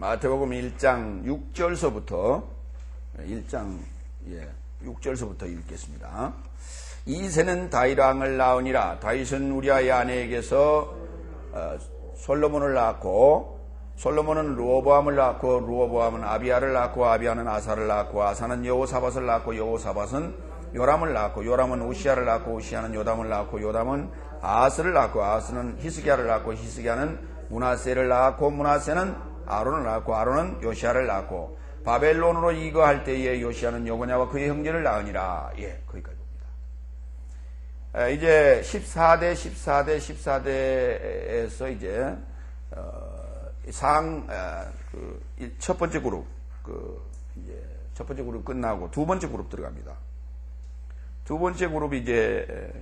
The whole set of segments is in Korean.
마태복음 1장 6절서부터 6절서부터 읽겠습니다. 이새는 다윗 왕을 낳으니라. 다윗은 우리아의 아내에게서 솔로몬을 낳았고, 솔로몬은 르호보암을 낳았고, 르호보암은 아비야를 낳았고, 아비야는 아사를 낳았고, 아사는 여호사밧을 낳았고, 여호사밧은 요람을 낳았고, 요람은 우시야를 낳았고, 우시야는 요담을 낳았고, 요담은 아하스를 낳았고, 아하스는 히스기야를 낳았고, 히스기야는 므낫세를 낳았고, 므낫세는 아론을 낳았고, 아론은 요시야를 낳았고, 바벨론으로 이거할 때에 요시야는 여고냐와 그의 형제를 낳으니라. 거기까지 봅니다. 이제 14대에서 이제 첫 번째 그룹, 첫 번째 그룹 끝나고 두 번째 그룹 들어갑니다. 두 번째 그룹이 이제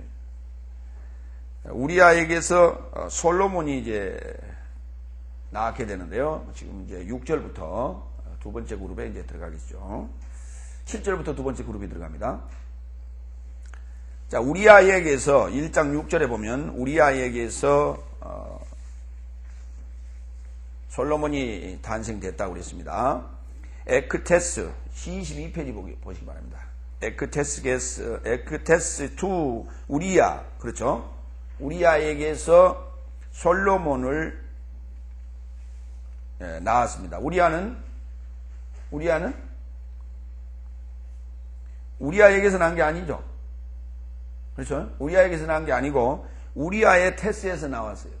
우리아에게서 솔로몬이 이제 낳게 되는데요. 지금 이제 6절부터 두 번째 그룹에 이제 들어가겠죠. 7절부터 두 번째 그룹이 들어갑니다. 자, 우리아에게서 1장 6절에 보면 우리아에게서 솔로몬이 탄생됐다고 그랬습니다. 에크테스 22페이지 보시기 바랍니다. 에크테스 투 우리아, 그렇죠? 우리아에게서 솔로몬을 낳았습니다. 우리아에게서 낳은 게 아니죠. 그렇죠? 우리아에게서 낳은 게 아니고 우리아의 테스에서 나왔어요.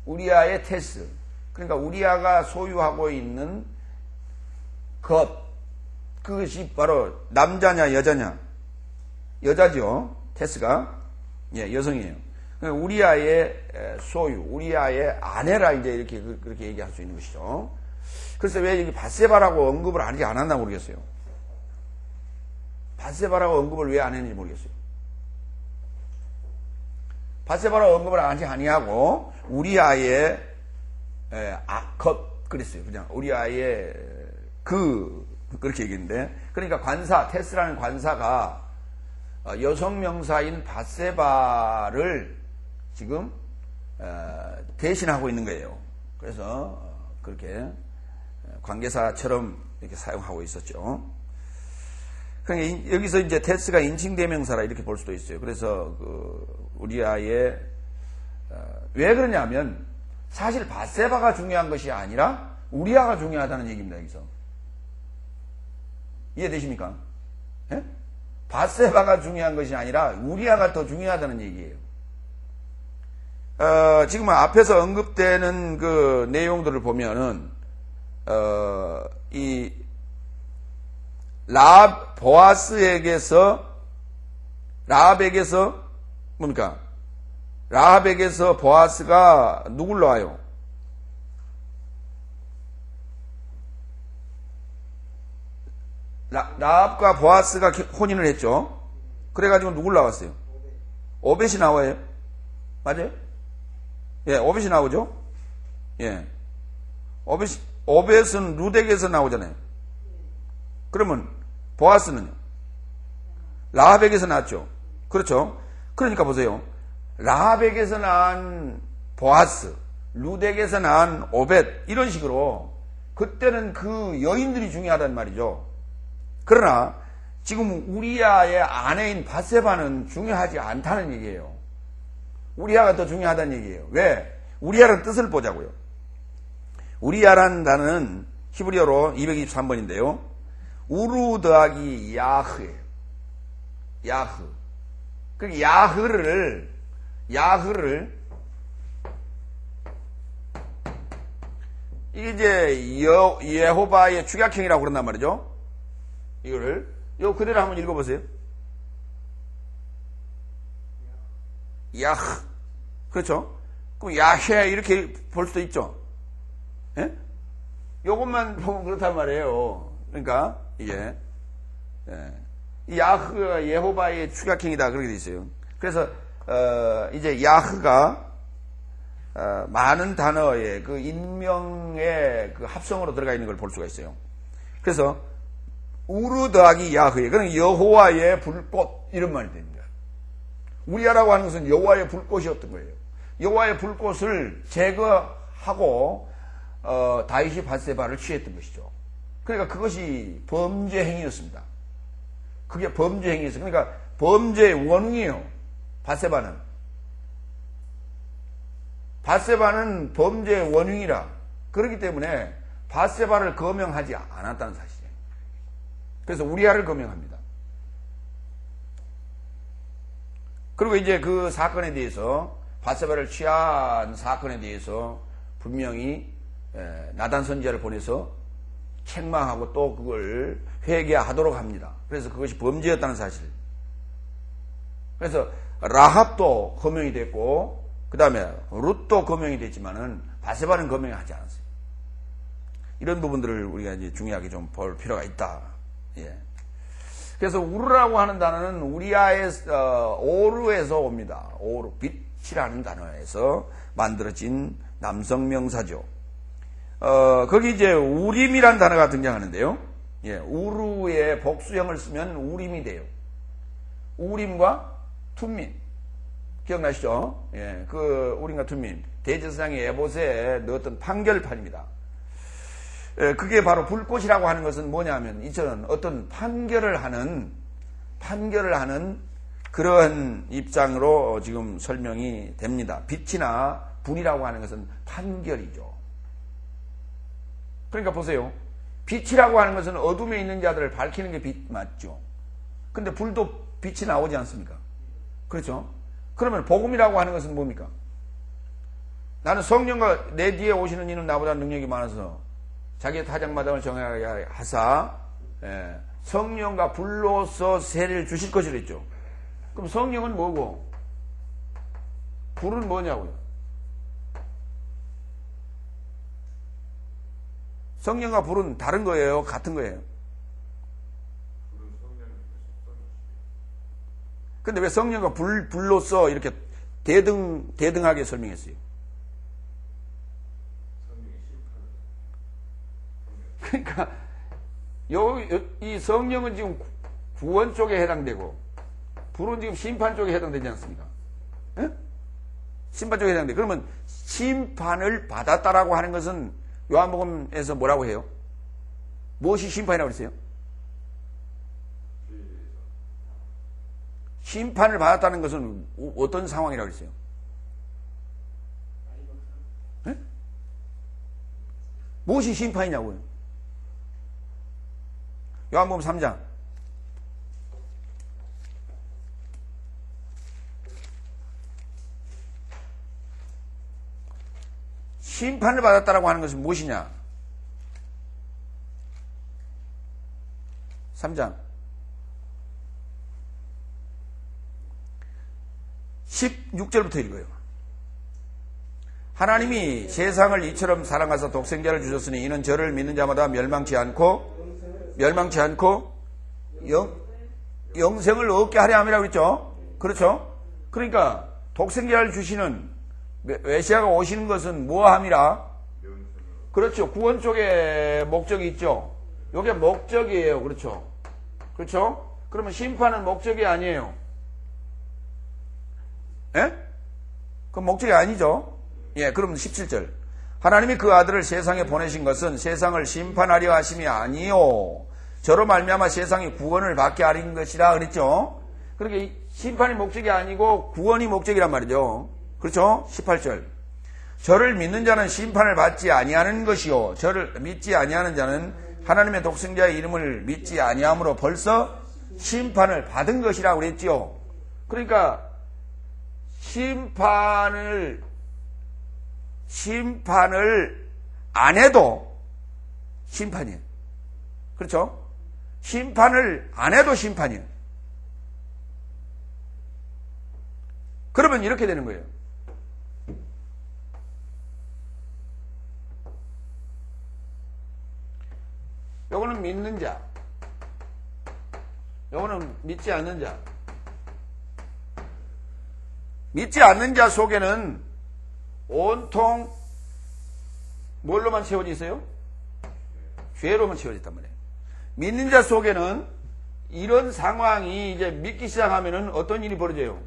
우리아의 테스. 그러니까 우리아가 소유하고 있는 그것이 바로 남자냐 여자냐? 여자죠. 테스가. 여성이에요. 우리아의 소유, 우리아의 아내라 이제 이렇게 그렇게 얘기할 수 있는 것이죠. 그래서 왜 여기 밧세바라고 언급을 안 했나 모르겠어요. 밧세바라고 언급을 왜 안 했는지 모르겠어요. 밧세바라고 언급을 하지 아니하고 우리아의 그랬어요. 그냥 우리아의 그렇게 얘기했는데, 그러니까 테스라는 관사가 여성 명사인 밧세바를 지금 대신하고 있는 거예요. 그래서 그렇게 관계사처럼 이렇게 사용하고 있었죠. 그러니까 여기서 이제 테스가 인칭대명사라 이렇게 볼 수도 있어요. 그래서 우리아의 왜 그러냐면 사실 밧세바가 중요한 것이 아니라 우리아가 중요하다는 얘기입니다. 여기서 이해되십니까? 밧세바가 중요한 것이 아니라 우리아가 더 중요하다는 얘기예요. 지금 앞에서 언급되는 그 내용들을 보면은 이 라합에게서 뭡니까? 라합에게서 보아스가 누굴 낳아요? 라합과 보아스가 혼인을 했죠. 그래가지고 누굴 낳았어요? 오벳이 나와요. 맞아요? 오벳이 나오죠? 오벳은 루덱에서 나오잖아요. 그러면 보아스는요? 라합에게서 낳았죠. 그렇죠? 그러니까 보세요. 라합에게서 낳은 보아스, 루덱에서 낳은 오벳, 이런 식으로 그때는 그 여인들이 중요하단 말이죠. 그러나 지금 우리아의 아내인 밧세바는 중요하지 않다는 얘기예요. 우리아가 더 중요하다는 얘기예요. 왜? 우리아라는 뜻을 보자고요. 우리아라는 단어는 히브리어로 223번인데요. 우루 더하기 야흐예요. 야흐. 그 야흐를 이게 이제 예호바의 축약형이라고 그런단 말이죠. 이거 그대로 한번 읽어보세요. 야흐. 그렇죠? 그럼 야헤 이렇게 볼 수도 있죠. 요것만 보면 그렇단 말이에요. 그러니까 이게 야흐가 예호바의 축약형이다 그렇게 돼 있어요. 그래서 이제 야흐가 많은 단어의 그 인명의 그 합성으로 들어가 있는 걸 볼 수가 있어요. 그래서 우르 더하기 야흐에, 그러니까 여호와의 불꽃 이런 말이 됩니다. 우리아라고 하는 것은 여호와의 불꽃이었던 거예요. 여호와의 불꽃을 제거하고 다윗이 밧세바를 취했던 것이죠. 그러니까 그것이 범죄 행위였습니다. 그게 범죄 행위였어요. 그러니까 범죄의 원흉이에요. 밧세바는 범죄의 원흉이라. 그렇기 때문에 밧세바를 거명하지 않았다는 사실이에요. 그래서 우리아를 거명합니다. 그리고 이제 그 사건에 대해서 밧세바를 취한 사건에 대해서 분명히 나단 선지자를 보내서 책망하고 또 그걸 회개하도록 합니다. 그래서 그것이 범죄였다는 사실. 그래서 라합도 거명이 됐고 그 다음에 룻도 거명이 됐지만은 밧세바는 거명이 하지 않았어요. 이런 부분들을 우리가 이제 중요하게 좀 볼 필요가 있다. 예. 그래서 우르라고 하는 단어는 우리아의 오르에서 옵니다. 오르, 빛이라는 단어에서 만들어진 남성 명사죠. 거기 이제 우림이라는 단어가 등장하는데요. 예, 우르의 복수형을 쓰면 우림이 돼요. 우림과 툼민. 기억나시죠? 예, 그 우림과 툼민. 대제사장의 에봇에 넣었던 판결판입니다. 예, 그게 바로 불꽃이라고 하는 것은 뭐냐면 이처럼 어떤 판결을 하는 그러한 입장으로 지금 설명이 됩니다. 빛이나 불이라고 하는 것은 판결이죠. 그러니까 보세요. 빛이라고 하는 것은 어둠에 있는 자들을 밝히는 게 빛 맞죠. 근데 불도 빛이 나오지 않습니까? 그렇죠? 그러면 복음이라고 하는 것은 뭡니까? 나는 성령과 내 뒤에 오시는 이는 나보다 능력이 많아서 자기의 타작마당을 정하게 하사 성령과 불로서 세례를 주실 것이라 했죠. 그럼 성령은 뭐고 불은 뭐냐고요? 성령과 불은 다른 거예요? 같은 거예요? 근데 왜 성령과 불로서 이렇게 대등하게 설명했어요? 그러니까 이 성령은 지금 구원 쪽에 해당되고 불은 지금 심판 쪽에 해당되지 않습니까? 에? 심판 쪽에 해당돼. 그러면 심판을 받았다라고 하는 것은 요한복음에서 뭐라고 해요? 무엇이 심판이라고 그랬어요? 심판을 받았다는 것은 어떤 상황이라고 그랬어요? 에? 무엇이 심판이냐고요? 요한복음 3장. 심판을 받았다라고 하는 것은 무엇이냐? 3장 16절부터 읽어요. 하나님이 세상을 이처럼 사랑하사 독생자를 주셨으니 이는 저를 믿는 자마다 멸망치 않고 영생을 얻게 하려 함이라고 했죠. 그렇죠? 그러니까 독생자를 주시는 메시아가 오시는 것은 뭐함이라? 그렇죠. 구원 쪽에 목적이 있죠. 이게 목적이에요. 그렇죠? 그렇죠? 그러면 심판은 목적이 아니에요. 예? 그건 목적이 아니죠. 예, 그럼 17절. 하나님이 그 아들을 세상에 보내신 것은 세상을 심판하려 하심이 아니요 저로 말미암아 세상이 구원을 받게 하린 것이라 그랬죠. 그러니까 심판이 목적이 아니고 구원이 목적이란 말이죠. 그렇죠? 18절. 저를 믿는 자는 심판을 받지 아니하는 것이요 저를 믿지 아니하는 자는 하나님의 독생자의 이름을 믿지 아니함으로 벌써 심판을 받은 것이라고 그랬죠. 그러니까 심판을 안 해도 심판이에요. 그렇죠? 심판을 안 해도 심판이에요. 그러면 이렇게 되는 거예요. 요거는 믿는 자, 요거는 믿지 않는 자. 믿지 않는 자 속에는 온통 뭘로만 채워져 있어요? 죄로만 채워져 있단 말이에요. 믿는 자 속에는 이런 상황이 이제 믿기 시작하면은 어떤 일이 벌어져요?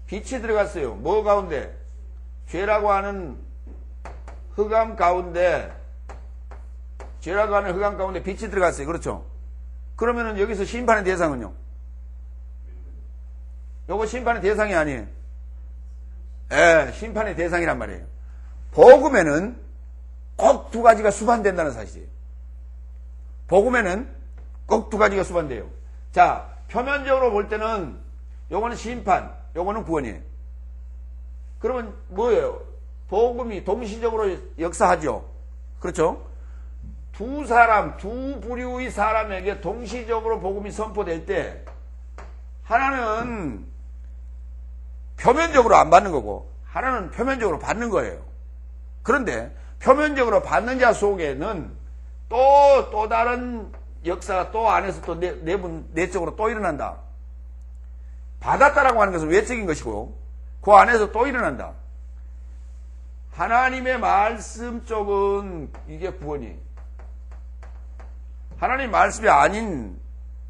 빛이 들어갔어요. 뭐 가운데? 죄라고 하는 흑암 가운데 죄라고 하는 흑암 가운데 빛이 들어갔어요. 그렇죠? 그러면은 여기서 심판의 대상은요? 요거 심판의 대상이 아니에요. 예, 심판의 대상이란 말이에요. 복음에는 꼭 두 가지가 수반된다는 사실이에요. 복음에는 꼭 두 가지가 수반돼요. 자, 표면적으로 볼 때는 요거는 심판, 요거는 구원이에요. 그러면 뭐예요? 복음이 동시적으로 역사하죠. 그렇죠? 두 사람, 두 부류의 사람에게 동시적으로 복음이 선포될 때 하나는 표면적으로 안 받는 거고 하나는 표면적으로 받는 거예요. 그런데 표면적으로 받는 자 속에는 또 다른 역사가 또 안에서 또 내적으로 또 일어난다. 받았다라고 하는 것은 외적인 것이고 그 안에서 또 일어난다. 하나님의 말씀 쪽은 이게 구원이에요. 하나님 말씀이 아닌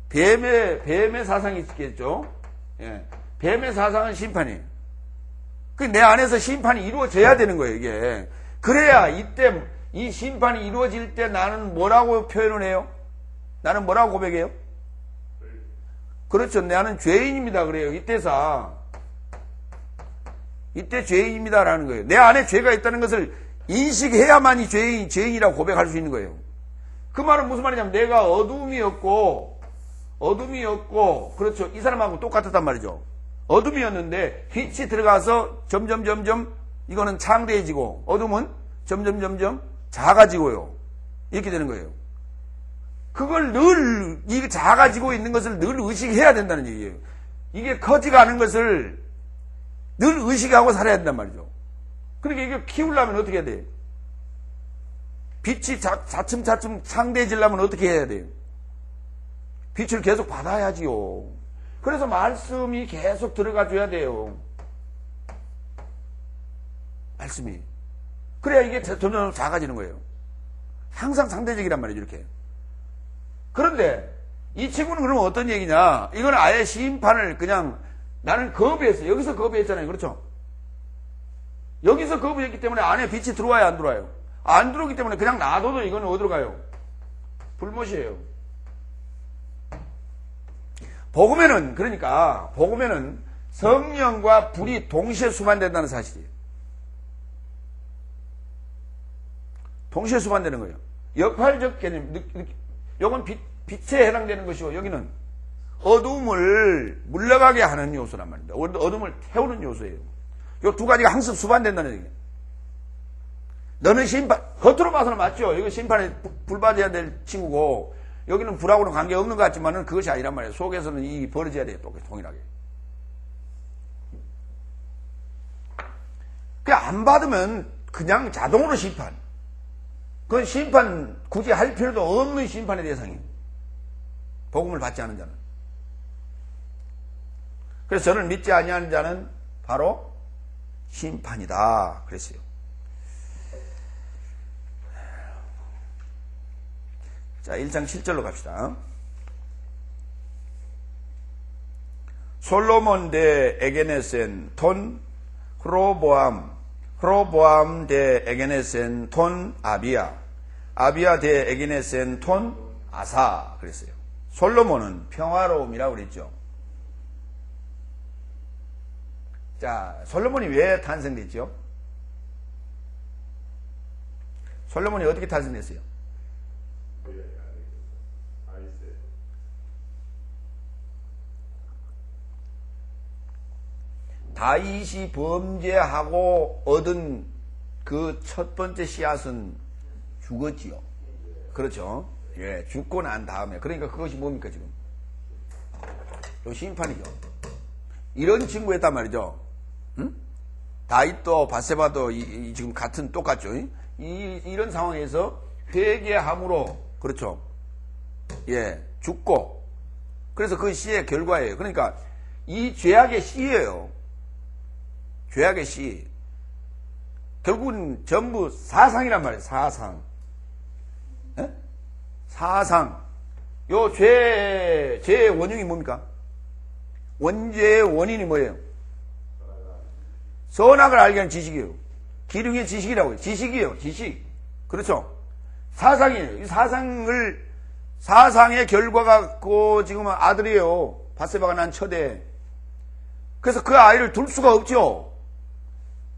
뱀의 사상이 있겠죠. 예. 뱀의 사상은 심판이에요. 내 안에서 심판이 이루어져야 되는 거예요, 이게. 그래야 이때 이 심판이 이루어질 때 나는 뭐라고 표현을 해요? 나는 뭐라고 고백해요? 그렇죠. 나는 죄인입니다. 그래요. 이때 죄인입니다라는 거예요. 내 안에 죄가 있다는 것을 인식해야만이 죄인이라고 고백할 수 있는 거예요. 그 말은 무슨 말이냐면 내가 어둠이었고 그렇죠. 이 사람하고 똑같았단 말이죠. 어둠이었는데 빛이 들어가서 점점 이거는 창대해지고 어둠은 점점 작아지고요. 이렇게 되는 거예요. 그걸 늘 이 작아지고 있는 것을 늘 의식해야 된다는 얘기예요. 이게 커지가는 것을 늘 의식하고 살아야 된단 말이죠. 그러니까 이게 키우려면 어떻게 해야 돼요? 빛이 차츰 창대해지려면 어떻게 해야 돼요? 빛을 계속 받아야지요. 그래서 말씀이 계속 들어가 줘야 돼요. 말씀이. 그래야 이게 점점 작아지는 거예요. 항상 상대적이란 말이죠, 이렇게. 그런데 이 친구는 그러면 어떤 얘기냐? 이건 아예 심판을 그냥 나는 거부했어요. 여기서 거부했잖아요. 그렇죠? 여기서 거부했기 때문에 안에 빛이 들어와요, 안 들어와요? 안 들어오기 때문에 그냥 놔둬도 이거는 어디로 가요? 불못이에요. 복음에는 성령과 불이 동시에 수반된다는 사실이에요. 동시에 수반되는 거예요. 역할적 개념, 이건 빛에 해당되는 것이고 여기는 어둠을 물러가게 하는 요소란 말입니다. 어둠을 태우는 요소예요. 이 두 가지가 항상 수반된다는 얘기예요. 너는 심판, 겉으로 봐서는 맞죠. 이거 심판에 불 받아야 될 친구고 여기는 불하고는 관계없는 것 같지만은 그것이 아니란 말이에요. 속에서는 이 벌어져야 돼요. 동일하게. 그냥 안 받으면 그냥 자동으로 심판. 그건 심판 굳이 할 필요도 없는 심판의 대상이에요. 복음을 받지 않은 자는. 그래서 저를 믿지 아니하는 자는 바로 심판이다 그랬어요. 자, 1장 7절로 갑시다. 솔로몬 대 에게네센 톤 흐로보암 대 에게네센 톤 아비야 대 에게네센 톤 아사 그랬어요. 솔로몬은 평화로움이라고 그랬죠. 자, 솔로몬이 왜 탄생됐죠? 솔로몬이 어떻게 탄생됐어요? 다윗이 범죄하고 얻은 그 첫 번째 씨앗은 죽었지요. 그렇죠? 예, 죽고 난 다음에. 그러니까 그것이 뭡니까, 지금? 요 심판이죠. 이런 친구였단 말이죠. 응? 다윗도 바세바도 지금 같은 똑같죠. 이런 상황에서 회개함으로, 그렇죠? 예, 죽고. 그래서 그 씨의 결과예요. 그러니까 이 죄악의 씨예요. 죄악의 씨. 결국은 전부 사상이란 말이에요. 사상. 에? 사상. 요 죄의 원흉이 뭡니까? 원죄의 원인이 뭐예요? 선악을 알게 하는 지식이에요. 기륭의 지식이라고요. 지식이에요. 지식. 그렇죠. 사상이에요. 이 사상의 결과가 지금은 아들이에요. 밧세바가 난 처대. 그래서 그 아이를 둘 수가 없죠.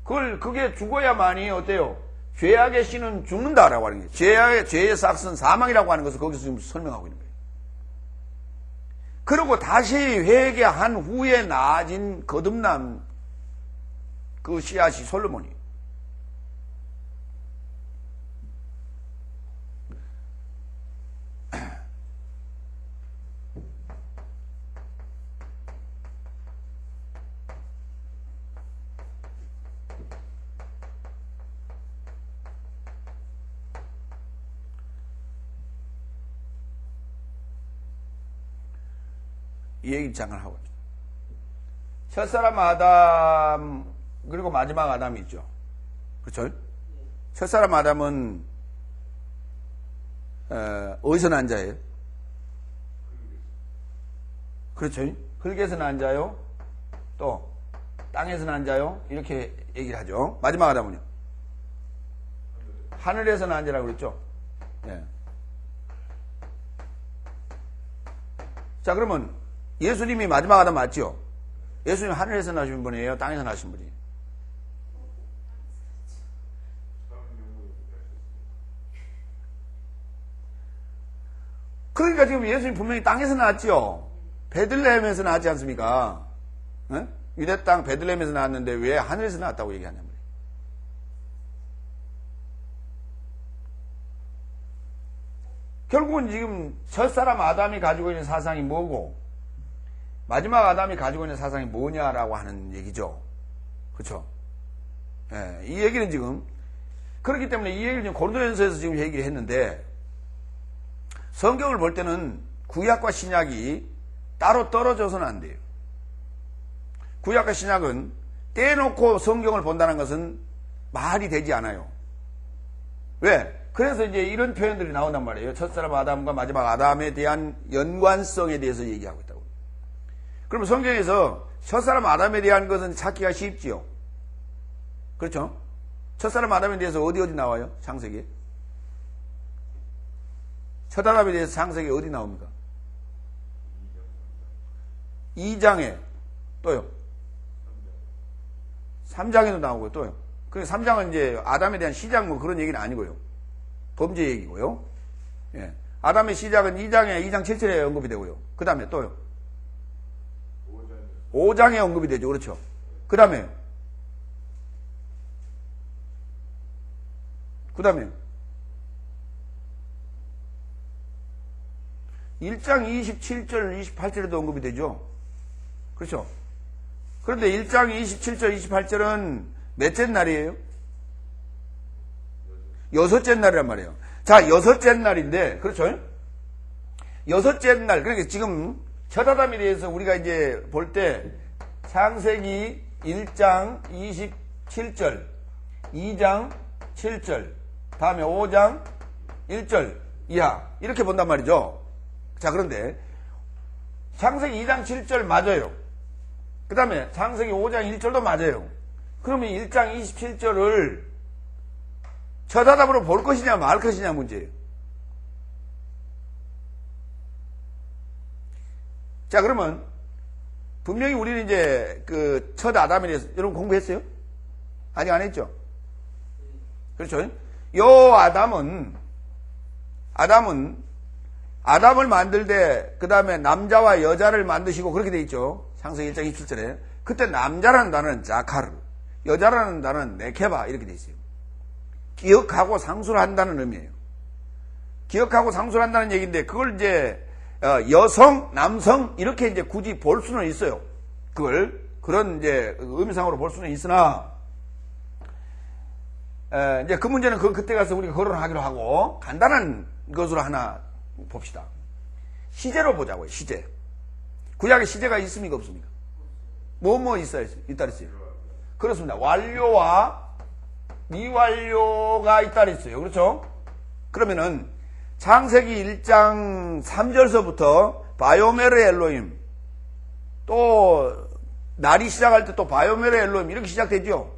그게 죽어야만이 어때요? 죄악의 씨는 죽는다라고 하는 거예요. 죄의 싹은 사망이라고 하는 것을 거기서 지금 설명하고 있는 거예요. 그리고 다시 회개한 후에 나아진 거듭난 그 씨앗이 솔로몬이에요. 이 얘기 잠깐 하고 있습니다. 첫사람 아담 그리고 마지막 아담이 있죠. 그렇죠? 첫사람 아담은 어디서 난 자예요? 그렇죠? 흙에서 난 자요? 또 땅에서 난 자요? 이렇게 얘기를 하죠. 마지막 아담은요? 하늘에서 난 자라고 그랬죠? 네. 자, 그러면 예수님이 마지막 아담 맞죠? 예수님 하늘에서 나신 분이에요? 땅에서 나신 분이에요? 그러니까 지금 예수님 분명히 땅에서 나왔죠? 베들레헴에서 나왔지 않습니까? 네? 유대 땅 베들레헴에서 나왔는데 왜 하늘에서 나왔다고 얘기하냐 말이에요. 결국은 지금 첫사람 아담이 가지고 있는 사상이 뭐고 마지막 아담이 가지고 있는 사상이 뭐냐라고 하는 얘기죠. 그렇죠? 예, 이 얘기는 지금 그렇기 때문에 이 얘기를 지금 고린도전서에서 지금 얘기를 했는데 성경을 볼 때는 구약과 신약이 따로 떨어져서는 안 돼요. 구약과 신약은 떼놓고 성경을 본다는 것은 말이 되지 않아요. 왜? 그래서 이제 이런 표현들이 나온단 말이에요. 첫사람 아담과 마지막 아담에 대한 연관성에 대해서 얘기하고 있다고. 그럼 성경에서 첫사람 아담에 대한 것은 찾기가 쉽지요. 그렇죠? 첫사람 아담에 대해서 어디 나와요? 창세기에. 첫 아담에 대해서 창세기 어디 나옵니까? 2장에 또요. 3장에도 나오고요. 또요. 그 3장은 이제 아담에 대한 시작 뭐 그런 얘기는 아니고요. 범죄 얘기고요. 예. 아담의 시작은 2장 7절에 언급이 되고요. 그 다음에 또요. 5장에 언급이 되죠. 그렇죠. 그 다음에 1장 27절, 28절에도 언급이 되죠. 그렇죠. 그런데 1장 27절, 28절은 몇째 날이에요? 여섯째 날이란 말이에요. 자, 여섯째 날인데, 그렇죠? 여섯째 날, 그러니까 지금 첫 아담에 대해서 우리가 이제 볼 때 창세기 1장 27절, 2장 7절, 다음에 5장 1절 이하 이렇게 본단 말이죠. 자, 그런데 창세기 2장 7절 맞아요. 그 다음에 창세기 5장 1절도 맞아요. 그러면 1장 27절을 첫 아담으로 볼 것이냐 말 것이냐 문제예요. 자, 그러면 분명히 우리는 이제 그 첫 아담에 대해서 여러분 공부했어요? 아직 안 했죠? 그렇죠? 요 아담을 만들 때 그 다음에 남자와 여자를 만드시고 그렇게 돼 있죠. 창세기 1장 27절에. 그때 남자라는 단어는 자카르, 여자라는 단어는 네케바 이렇게 돼 있어요. 기억하고 상수를 한다는 의미예요. 기억하고 상수를 한다는 얘기인데 그걸 이제 여성, 남성 이렇게 이제 굳이 볼 수는 있어요. 그런 이제 의미상으로 볼 수는 있으나 이제 그 문제는 그때 가서 우리가 거론하기로 하고 간단한 것으로 하나 봅시다. 시제로 보자고요. 시제. 구약에 시제가 있습니까 없습니까? 뭐 있다 그랬어요. 그렇습니다. 완료와 미완료가 있다 그랬어요. 그렇죠? 그러면은 창세기 1장 3절서부터 바요메르 엘로임 또 날이 시작할 때 또 바요메르 엘로임 이렇게 시작되죠.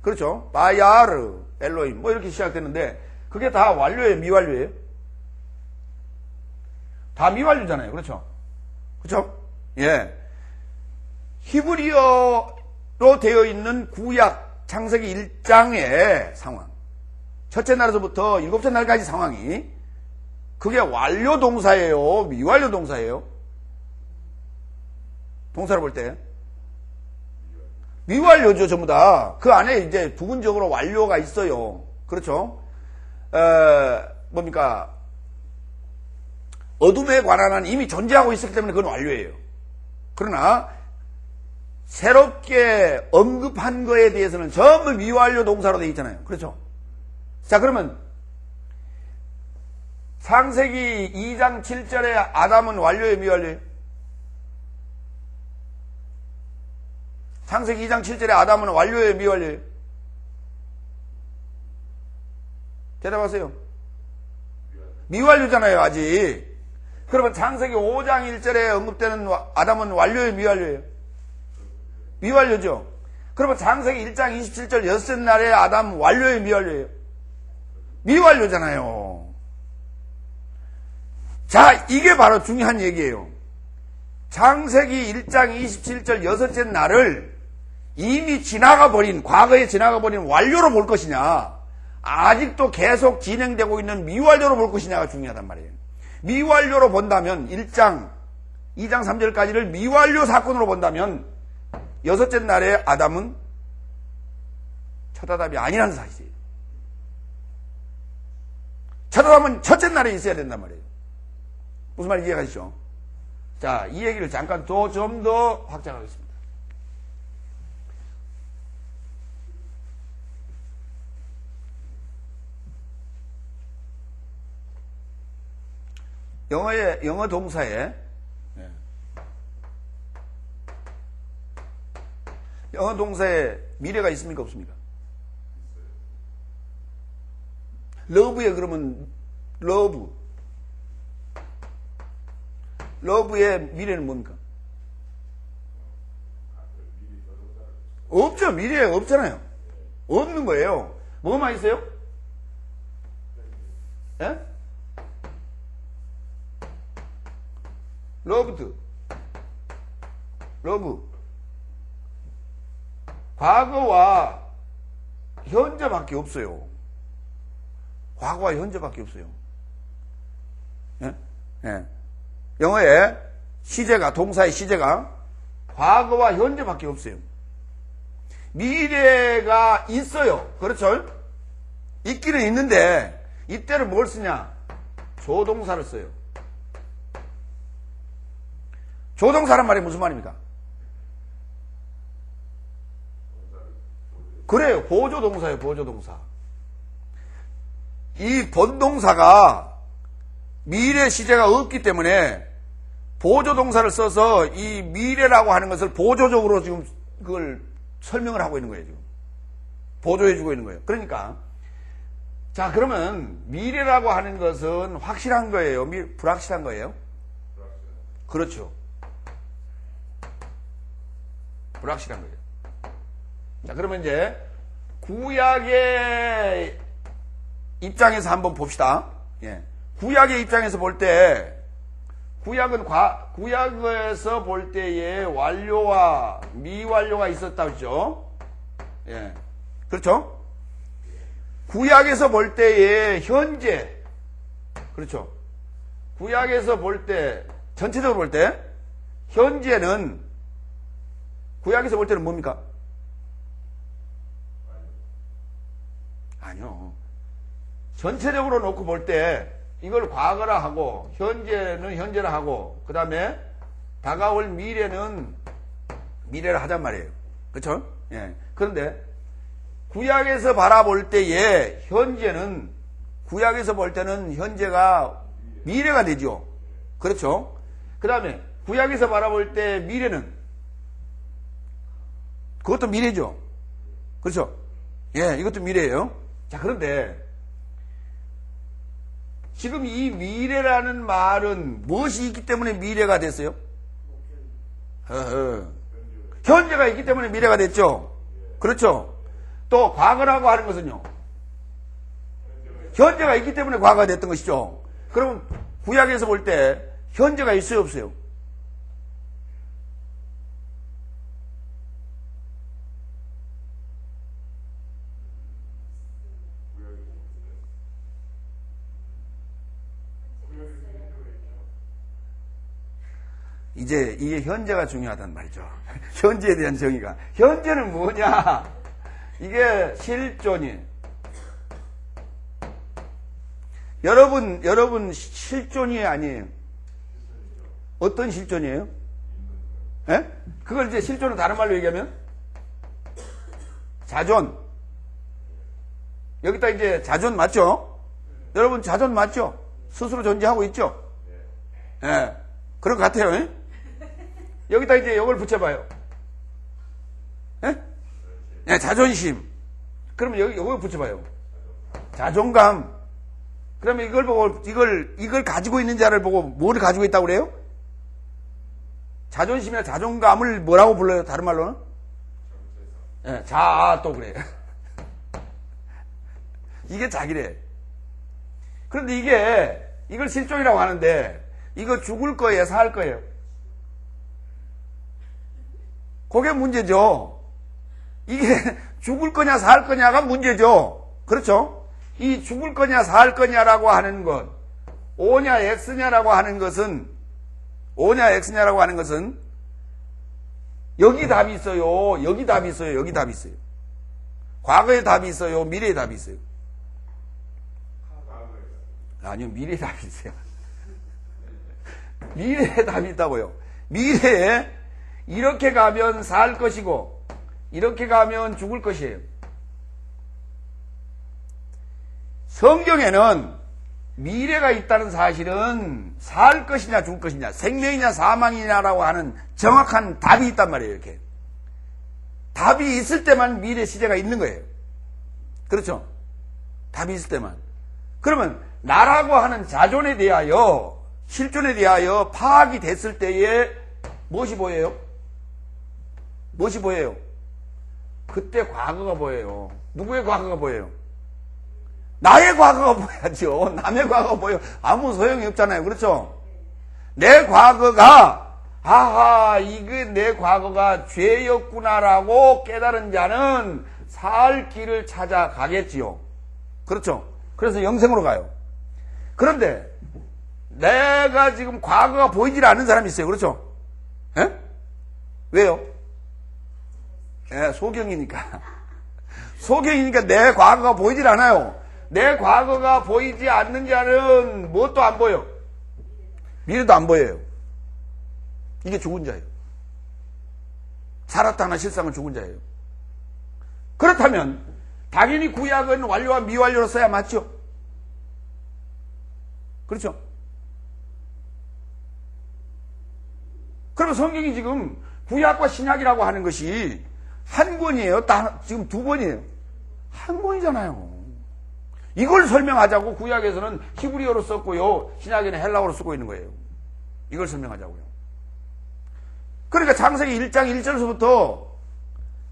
그렇죠? 바야르, 엘로힘, 뭐 이렇게 시작되는데, 그게 다 완료예요, 미완료예요? 다 미완료잖아요. 그렇죠? 그렇죠? 예. 히브리어로 되어 있는 구약 창세기 1장의 상황. 첫째 날에서부터 일곱째 날까지 상황이, 그게 완료 동사예요? 미완료 동사예요? 동사를 볼 때. 미완료죠, 전부 다. 그 안에 이제 부분적으로 완료가 있어요. 그렇죠? 뭡니까? 어둠에 관한 한 이미 존재하고 있었기 때문에 그건 완료예요. 그러나, 새롭게 언급한 거에 대해서는 전부 미완료 동사로 되어 있잖아요. 그렇죠? 자, 그러면, 창세기 2장 7절에 아담은 완료예요, 미완료예요? 창세기 2장 7절에 아담은 완료예요, 미완료예요? 대답하세요. 미완료잖아요, 아직. 그러면 창세기 5장 1절에 언급되는 아담은 완료예요, 미완료예요? 미완료죠. 그러면 창세기 1장 27절 여섯째 날에 아담 완료예요, 미완료예요? 미완료잖아요. 자, 이게 바로 중요한 얘기예요. 창세기 1장 27절 여섯째 날을 이미 지나가 버린, 과거에 지나가 버린 완료로 볼 것이냐, 아직도 계속 진행되고 있는 미완료로 볼 것이냐가 중요하단 말이에요. 미완료로 본다면 1장, 2장 3절까지를 미완료 사건으로 본다면 여섯째 날에 아담은 첫 아담이 아니라는 사실이에요. 첫 아담은 첫째 날에 있어야 된단 말이에요. 무슨 말인지 이해가시죠? 자, 이 얘기를 잠깐 좀 더 확장하겠습니다. 영어 동사에 영어 동사에 미래가 있습니까? 없습니까? 러브에 그러면 러브의 미래는 뭡니까? 없죠. 미래에 없잖아요. 없는 거예요. 뭐만 있어요? 예? 러브. 과거와 현재밖에 없어요. 과거와 현재밖에 없어요. 예? 예. 영어의 시제가, 동사의 시제가 과거와 현재밖에 없어요. 미래가 있어요. 그렇죠? 있기는 있는데 이때를 뭘 쓰냐? 조동사를 써요. 조동사란 말이 무슨 말입니까? 그래요. 보조동사예요. 보조동사. 이 본동사가 미래 시제가 없기 때문에 보조동사를 써서 이 미래라고 하는 것을 보조적으로 지금 그걸 설명을 하고 있는 거예요. 지금 보조해주고 있는 거예요. 그러니까 자, 그러면 미래라고 하는 것은 확실한 거예요? 불확실한 거예요? 그렇죠. 불확실한 거예요. 자, 그러면 이제 구약의 입장에서 한번 봅시다. 예. 구약의 입장에서 볼 때, 구약에서 볼 때에 완료와 미완료가 있었다 그랬죠? 예. 그렇죠? 구약에서 볼 때에 현재, 그렇죠? 구약에서 볼 때, 전체적으로 볼 때, 현재는, 구약에서 볼 때는 뭡니까? 아니요. 전체적으로 놓고 볼 때, 이걸 과거라 하고, 현재는 현재라 하고, 그 다음에 다가올 미래는 미래라 하잔 말이에요. 그렇죠? 예. 그런데, 구약에서 바라볼 때에 현재는, 구약에서 볼 때는 현재가 미래가 되죠. 그렇죠? 그 다음에 구약에서 바라볼 때 미래는, 그것도 미래죠. 그렇죠? 예, 이것도 미래예요. 자, 그런데 지금 이 미래라는 말은 무엇이 있기 때문에 미래가 됐어요? 현재가 있기 때문에 미래가 됐죠. 그렇죠? 또 과거라고 하는 것은요. 현재가 있기 때문에 과거가 됐던 것이죠. 그럼 구약에서 볼 때 현재가 있어요, 없어요? 이제 이게 현재가 중요하단 말이죠. 현재에 대한 정의가. 현재는 뭐냐? 이게 실존이에요. 여러분 실존이 아니에요. 어떤 실존이에요? 예? 그걸 이제 실존을 다른 말로 얘기하면 자존. 여기다 이제 자존 맞죠? 여러분 자존 맞죠? 스스로 존재하고 있죠? 예. 그런 것 같아요. 예? 여기다 이제 이걸 붙여봐요. 예? 예, 자존심. 그러면 여기 이걸 붙여봐요. 자존감. 그러면 이걸 보고 이걸 가지고 있는 자를 보고 뭐를 가지고 있다고 그래요? 자존심이나 자존감을 뭐라고 불러요? 다른 말로는? 예, 또 그래요. 이게 자기래. 그런데 이걸 실존이라고 하는데 이거 죽을 거예요, 살 거예요? 그게 문제죠. 이게 죽을 거냐 살 거냐가 문제죠. 그렇죠? 이 죽을 거냐 살 거냐라고 하는 것, O냐 X냐라고 하는 것은 여기 답이 있어요. 여기 답이 있어요. 여기 답이 있어요. 과거에 답이 있어요. 미래에 답이 있어요. 아니요, 미래에 답이 있어요. 미래에 답이 있다고요. 미래에 이렇게 가면 살 것이고 이렇게 가면 죽을 것이에요. 성경에는 미래가 있다는 사실은 살 것이냐 죽을 것이냐, 생명이냐 사망이냐라고 하는 정확한 답이 있단 말이에요. 이렇게 답이 있을 때만 미래 시제가 있는 거예요. 그렇죠? 답이 있을 때만. 그러면 나라고 하는 자존에 대하여, 실존에 대하여 파악이 됐을 때에 무엇이 보여요? 무엇이 보여요? 그때 과거가 보여요. 누구의 과거가 보여요? 나의 과거가 보여야죠. 남의 과거가 보여. 아무 소용이 없잖아요. 그렇죠? 내 과거가, 이게 내 과거가 죄였구나라고 깨달은 자는 살 길을 찾아가겠지요. 그렇죠? 그래서 영생으로 가요. 그런데 내가 지금 과거가 보이질 않는 사람이 있어요. 그렇죠? 예? 왜요? 예, 소경이니까. 소경이니까 내 과거가 보이질 않아요. 내 과거가 보이지 않는 자는 무엇도 안 보여. 미래도 안 보여요. 이게 죽은 자예요. 살았다나 실상은 죽은 자예요. 그렇다면 당연히 구약은 완료와 미완료로 써야 맞죠? 그렇죠? 그러면 성경이 지금 구약과 신약이라고 하는 것이 한 권이에요? 지금 두 권이에요? 한 권이잖아요. 이걸 설명하자고 구약에서는 히브리어로 썼고요, 신약에는 헬라어로 쓰고 있는 거예요. 이걸 설명하자고요. 그러니까 창세기 1장 1절서부터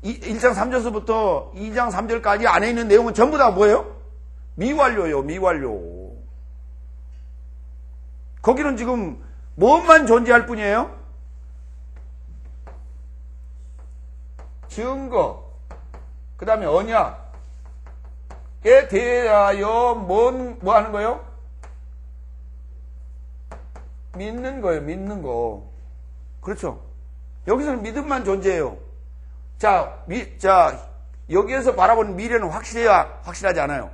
1장 3절서부터 2장 3절까지 안에 있는 내용은 전부 다 뭐예요? 미완료예요. 미완료. 거기는 지금 무엇만 존재할 뿐이에요? 증거, 그 다음에 언약에 대하여 뭐 하는 거예요? 믿는 거예요. 믿는 거. 그렇죠? 여기서는 믿음만 존재해요. 자, 여기에서 바라보는 미래는 확실하지 않아요.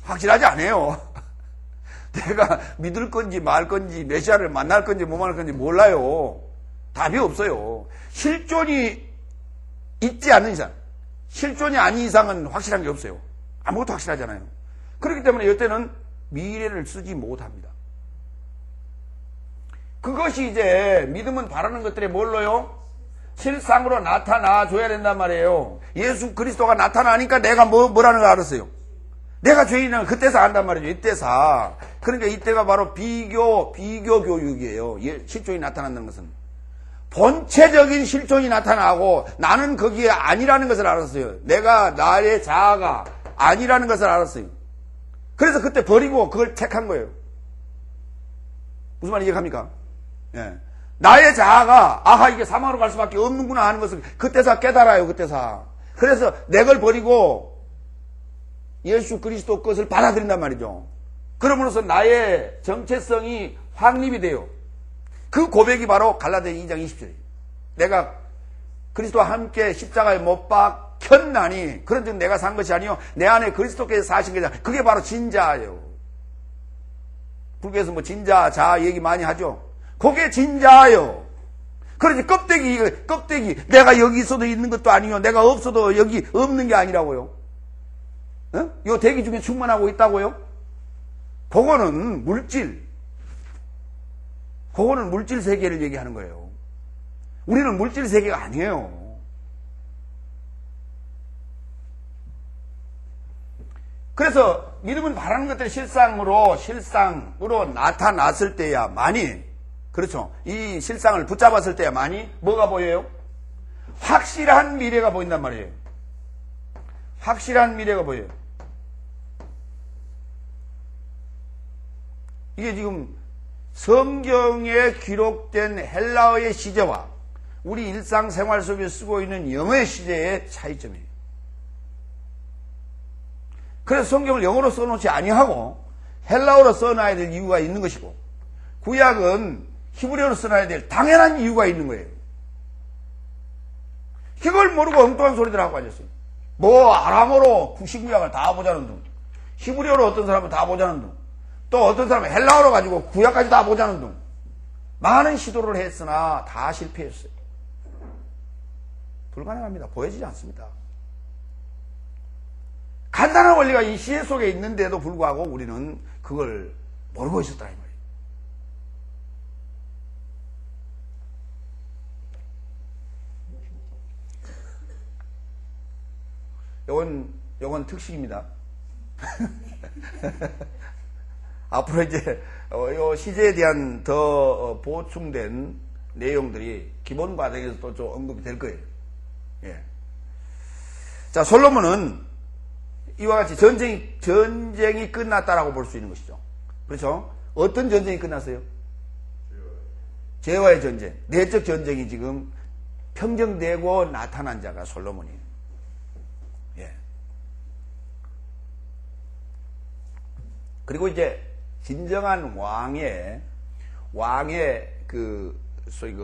확실하지 않아요. 내가 믿을 건지 말 건지 메시아를 만날 건지 못 만날 건지 몰라요. 답이 없어요. 실존이 있지 않는 이상, 실존이 아닌 이상은 확실한 게 없어요. 아무것도 확실하잖아요. 그렇기 때문에 이때는 미래를 쓰지 못합니다. 그것이 이제 믿음은 바라는 것들에 뭘로요? 실상으로 나타나 줘야 된단 말이에요. 예수 그리스도가 나타나니까 내가 뭐라는 걸 알았어요. 내가 죄인은 그때서 안단 말이죠. 이때서. 그러니까 이때가 바로 비교 교육이에요. 실존이 나타난다는 것은. 본체적인 실존이 나타나고 나는 거기에 아니라는 것을 알았어요. 내가 나의 자아가 아니라는 것을 알았어요. 그래서 그때 버리고 그걸 택한 거예요. 무슨 말인지 이해갑니까? 예. 나의 자아가 아하 이게 사망으로 갈 수밖에 없는구나 하는 것을 그때서 깨달아요. 그때서. 그래서 내 걸 버리고 예수 그리스도 것을 받아들인단 말이죠. 그러므로써 나의 정체성이 확립이 돼요. 그 고백이 바로 갈라디아 2장 20절이에요. 내가 그리스도와 함께 십자가에 못 박혔나니 그런즉 내가 산 것이 아니요 내 안에 그리스도께서 사신 것이다. 그게 바로 진자예요. 불교에서 뭐 진자, 자 얘기 많이 하죠. 그게 진자예요. 그러지 껍데기 내가 여기 있어도 있는 것도 아니요 내가 없어도 여기 없는 게 아니라고요. 어? 요 대기 중에 충만하고 있다고요? 그거는 물질 세계를 얘기하는 거예요. 우리는 물질 세계가 아니에요. 그래서 믿음은 바라는 것들이 실상으로 나타났을 때야만이, 그렇죠. 이 실상을 붙잡았을 때야만이 뭐가 보여요? 확실한 미래가 보인단 말이에요. 확실한 미래가 보여요. 이게 지금 성경에 기록된 헬라어의 시제와 우리 일상생활 속에 쓰고 있는 영어의 시제의 차이점이에요. 그래서 성경을 영어로 써놓지 아니하고 헬라어로 써놔야 될 이유가 있는 것이고, 구약은 히브리어로 써놔야 될 당연한 이유가 있는 거예요. 그걸 모르고 엉뚱한 소리들 하고 앉았어요. 뭐 아람어로 신구약을 다 보자는 둥, 히브리어로 어떤 사람은 다 보자는 둥, 또 어떤 사람은 헬라어로 가지고 구약까지 다 보자는 둥, 많은 시도를 했으나 다 실패했어요. 불가능합니다. 보여지지 않습니다. 간단한 원리가 이 시제 속에 있는데도 불구하고 우리는 그걸 모르고 있었다 이 말이에요. 요건 특식입니다. 앞으로 이제 요 시제에 대한 더 보충된 내용들이 기본 과정에서 또 좀 언급이 될 거예요. 예. 자, 솔로몬은 이와 같이 전쟁이 끝났다라고 볼 수 있는 것이죠. 그렇죠? 어떤 전쟁이 끝났어요? 죄와의 전쟁, 내적 전쟁이 지금 평정되고 나타난 자가 솔로몬이에요. 예. 그리고 이제 진정한 왕의 소위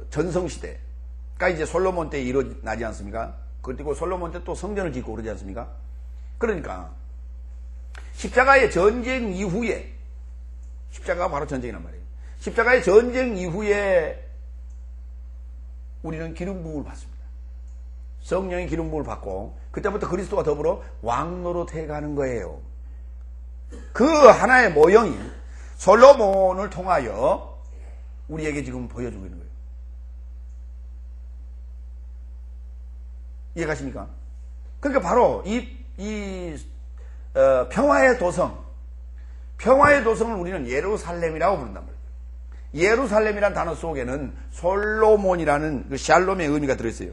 전성시대가 이제 솔로몬 때 일어나지 않습니까? 그리고 솔로몬 때 또 성전을 짓고 그러지 않습니까? 그러니까 십자가의 전쟁 이후에, 십자가가 바로 전쟁이란 말이에요. 십자가의 전쟁 이후에 우리는 기름 부음을 받습니다. 성령의 기름 부음을 받고 그때부터 그리스도와 더불어 왕 노릇해 가는 거예요. 그 하나의 모형이 솔로몬을 통하여 우리에게 지금 보여주고 있는 거예요. 이해가십니까? 그러니까 바로 평화의 도성을 우리는 예루살렘이라고 부른단 말이에요. 예루살렘이라는 단어 속에는 솔로몬이라는 그 샬롬의 의미가 들어있어요.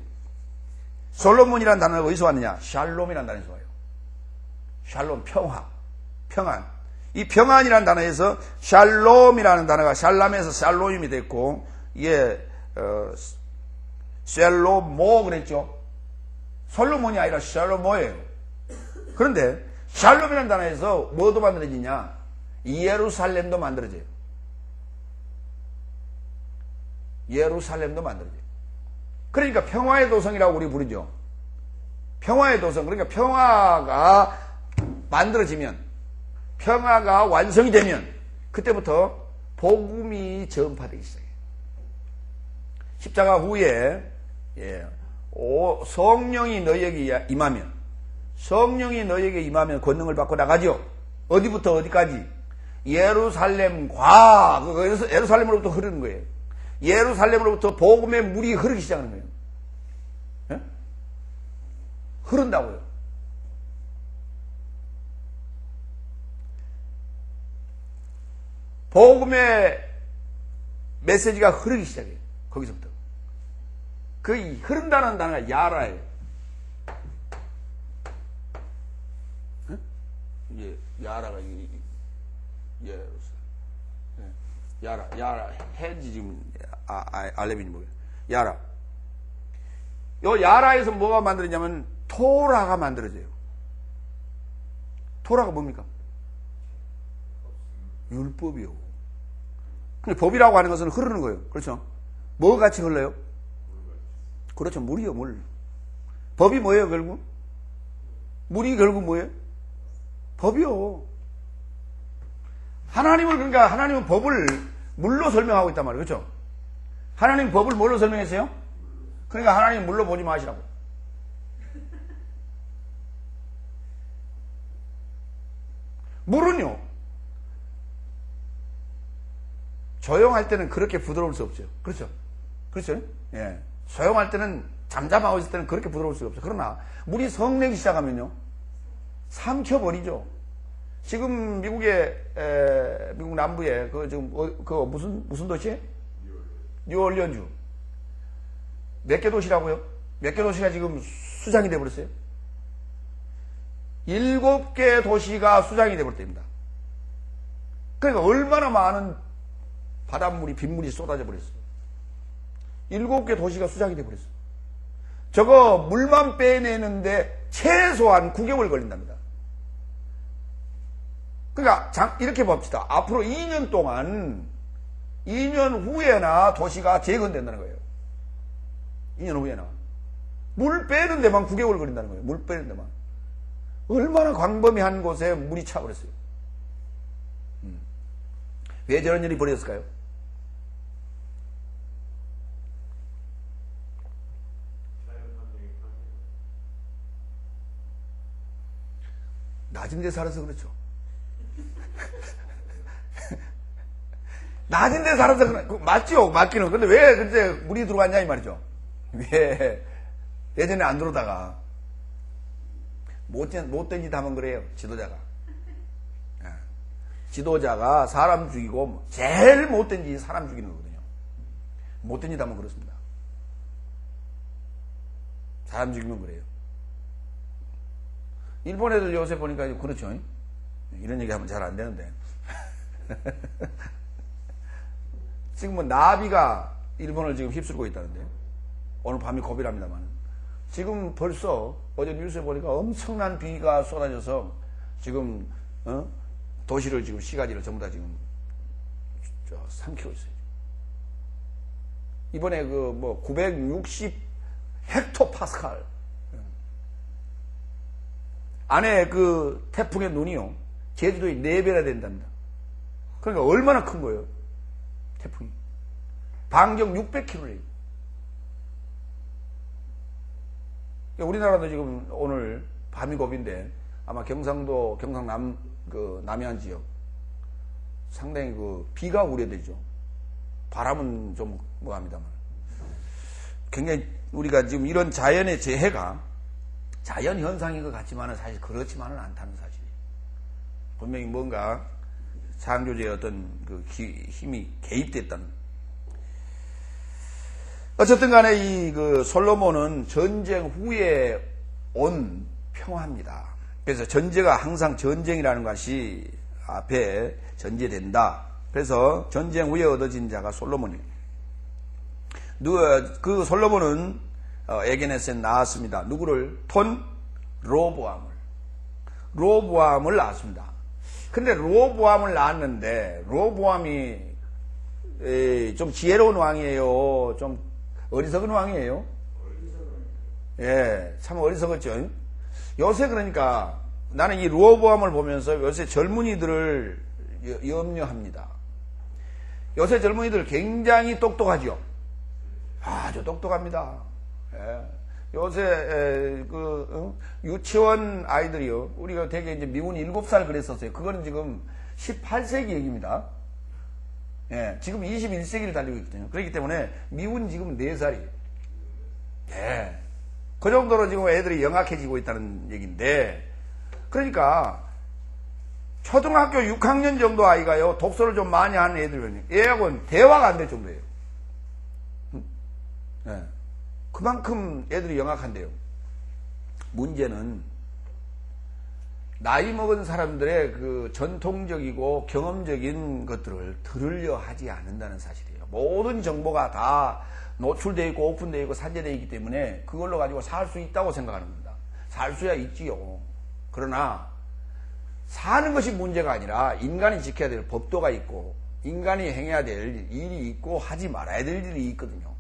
솔로몬이라는 단어가 어디서 왔느냐? 샬롬이라는 단어에서 와요. 샬롬, 평안. 이 평안이라는 단어에서 샬롬이라는 단어가 샬람에서 샬롬이 됐고, 이게 샬로모 그랬죠. 솔로몬이 아니라 샬로모예요. 그런데 샬롬이라는 단어에서 뭐도 만들어지냐? 예루살렘도 만들어져요. 예루살렘도 만들어져요. 그러니까 평화의 도성이라고 우리 부르죠. 평화의 도성. 그러니까 평화가 만들어지면, 평화가 완성이 되면 그때부터 복음이 전파되기 시작해요. 십자가 후에 성령이 너희에게 임하면 권능을 받고 나가죠. 어디부터 어디까지? 예루살렘으로부터 흐르는 거예요. 예루살렘으로부터 복음의 물이 흐르기 시작하는 거예요. 예? 흐른다고요. 복음의 메시지가 흐르기 시작해요. 거기서부터. 그 흐른다는 단어가 야라예요. 예, 야라가 예, 야라 해지 지금 알레빈이 뭐예요? 야라. 요 야라에서 뭐가 만들어지냐면 토라가 만들어져요. 토라가 뭡니까? 율법이요. 근데 법이라고 하는 것은 흐르는 거예요. 그렇죠? 뭐가 같이 흘러요? 그렇죠. 물이요, 물. 법이 뭐예요, 결국? 물이 결국 뭐예요? 법이요. 하나님은 법을 물로 설명하고 있단 말이에요. 그렇죠? 하나님 법을 뭘로 설명했어요? 그러니까 하나님 물로 보지 마시라고. 물은요, 조용할 때는 그렇게 부드러울 수 없죠. 그렇죠? 그렇죠? 예. 조용할 때는 잠잠하고 있을 때는 그렇게 부드러울 수가 없죠. 그러나 물이 성내기 시작하면요, 삼켜버리죠. 지금 미국 남부에 무슨 도시에? 뉴올리언주. 몇 개 도시라고요? 몇 개 도시가 지금 수장이 돼버렸어요? 7개 도시가 수장이 돼버렸답니다. 그러니까 얼마나 많은 바닷물이, 빗물이 쏟아져 버렸어요. 7개 도시가 수장이 돼버렸어요. 저거 물만 빼내는데 최소한 9개월 걸린답니다. 그러니까 이렇게 봅시다. 앞으로 2년 동안, 2년 후에나 도시가 재건된다는 거예요. 2년 후에나. 물 빼는 데만 9개월 걸린다는 거예요. 물 빼는 데만. 얼마나 광범위한 곳에 물이 차버렸어요. 왜 저런 일이 벌어졌을까요? 낮은 데 살아서 그렇죠. 낮은 데 살아서 맞죠? 맞기는. 근데 왜 그때 물이 들어왔냐 이 말이죠. 왜 예전에 안 들어오다가 못된 짓 하면 그래요. 지도자가. 지도자가 사람 죽이고 제일 못된 짓이 사람 죽이는 거거든요. 못된 짓 하면 그렇습니다. 사람 죽이면 그래요. 일본 애들 요새 보니까 그렇죠. 이런 얘기 하면 잘 안 되는데. 지금 뭐 나비가 일본을 지금 휩쓸고 있다는데. 오늘 밤이 고비랍니다만. 지금 벌써 어제 뉴스에 보니까 엄청난 비가 쏟아져서 지금 도시를 지금 시가지를 전부 다 지금 삼키고 있어요. 이번에 960 헥토파스칼 안에 그 태풍의 눈이요, 제주도에 4배나 된답니다. 그러니까 얼마나 큰 거예요, 태풍이. 반경 600km래요. 우리나라도 지금 오늘 밤이 고비인데 아마 경상도, 남해안 지역 상당히 비가 우려되죠. 바람은 좀 뭐합니다만. 굉장히 우리가 지금 이런 자연의 재해가 자연 현상인 것 같지만은 사실 그렇지만은 않다는 사실이에요. 분명히 뭔가 창조주의 어떤 힘이 개입됐다는. 어쨌든 간에 이 솔로몬은 전쟁 후에 온 평화입니다. 그래서 전제가 항상 전쟁이라는 것이 앞에 전제된다. 그래서 전쟁 후에 얻어진 자가 솔로몬이에요. 그 솔로몬은 에게네스에 낳았습니다. 누구를? 로보암을 낳았습니다. 근데 로보암을 낳았는데 로보암이 좀 지혜로운 왕이에요? 좀 어리석은 왕이에요? 예, 참 어리석었죠. 요새 그러니까 나는 이 로보암을 보면서 요새 젊은이들을 염려합니다. 요새 젊은이들 굉장히 똑똑하죠. 아주 똑똑합니다. 예. 요새 유치원 아이들이요, 우리가 되게 이제 미운 7살 그랬었어요. 그거는 지금 18세기 얘기입니다. 예, 지금 21세기를 달리고 있거든요. 그렇기 때문에 미운 지금 4살이에요. 예. 그 정도로 지금 애들이 영악해지고 있다는 얘기인데, 그러니까 초등학교 6학년 정도 아이가요, 독서를 좀 많이 하는 애들은요, 얘하고는 대화가 안 될 정도예요. 예. 그만큼 애들이 영악한데요. 문제는 나이 먹은 사람들의 그 전통적이고 경험적인 것들을 들으려 하지 않는다는 사실이에요. 모든 정보가 다 노출되어 있고 오픈되어 있고 산재되어 있기 때문에 그걸로 가지고 살 수 있다고 생각하는 겁니다. 살 수야 있지요. 그러나 사는 것이 문제가 아니라 인간이 지켜야 될 법도가 있고 인간이 행해야 될 일이 있고 하지 말아야 될 일이 있거든요.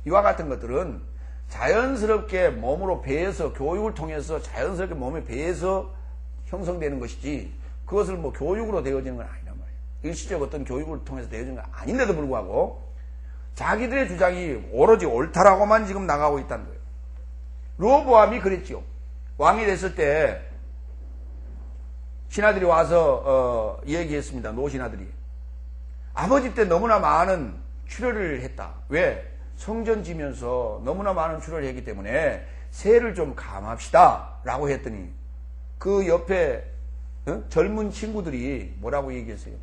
이와 같은 것들은 자연스럽게 몸으로 배해서 교육을 통해서 자연스럽게 몸에 배해서 형성되는 것이지 그것을 뭐 교육으로 되어지는 건 아니란 말이에요. 일시적 어떤 교육을 통해서 되어지는 건 아닌데도 불구하고 자기들의 주장이 오로지 옳다라고만 지금 나가고 있다는 거예요. 르호보암이 그랬지요. 왕이 됐을 때 신하들이 와서 얘기했습니다. 노신하들이. 아버지 때 너무나 많은 출혈을 했다. 왜? 성전 지면서 너무나 많은 출혈을 했기 때문에 세를 좀 감합시다 라고 했더니 그 옆에 젊은 친구들이 뭐라고 얘기했어요?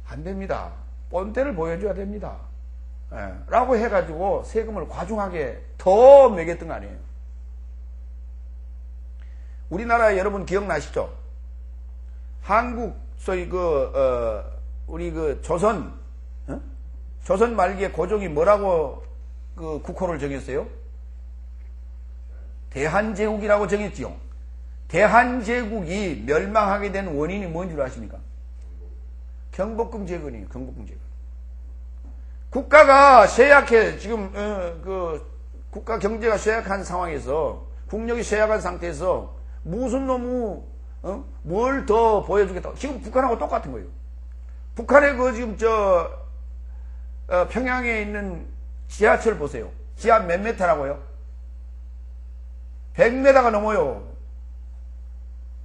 안 됩니다. 본때를 보여줘야 됩니다. 라고 해가지고 세금을 과중하게 더 매겼던 거 아니에요. 우리나라 여러분 기억나시죠? 한국 소위 우리 조선 말기에 고종이 뭐라고 그 국호를 정했어요? 대한제국이라고 정했지요. 대한제국이 멸망하게 된 원인이 뭔 줄 아십니까? 경복궁 재건이에요. 경복궁 재건. 국가가 쇠약해 지금 국가 경제가 쇠약한 상황에서 국력이 쇠약한 상태에서 무슨 놈의 뭘 더 보여주겠다고 지금 북한하고 똑같은 거예요. 북한의 지금 평양에 있는 지하철 보세요. 지하 몇 메타라고요? 100m가 넘어요.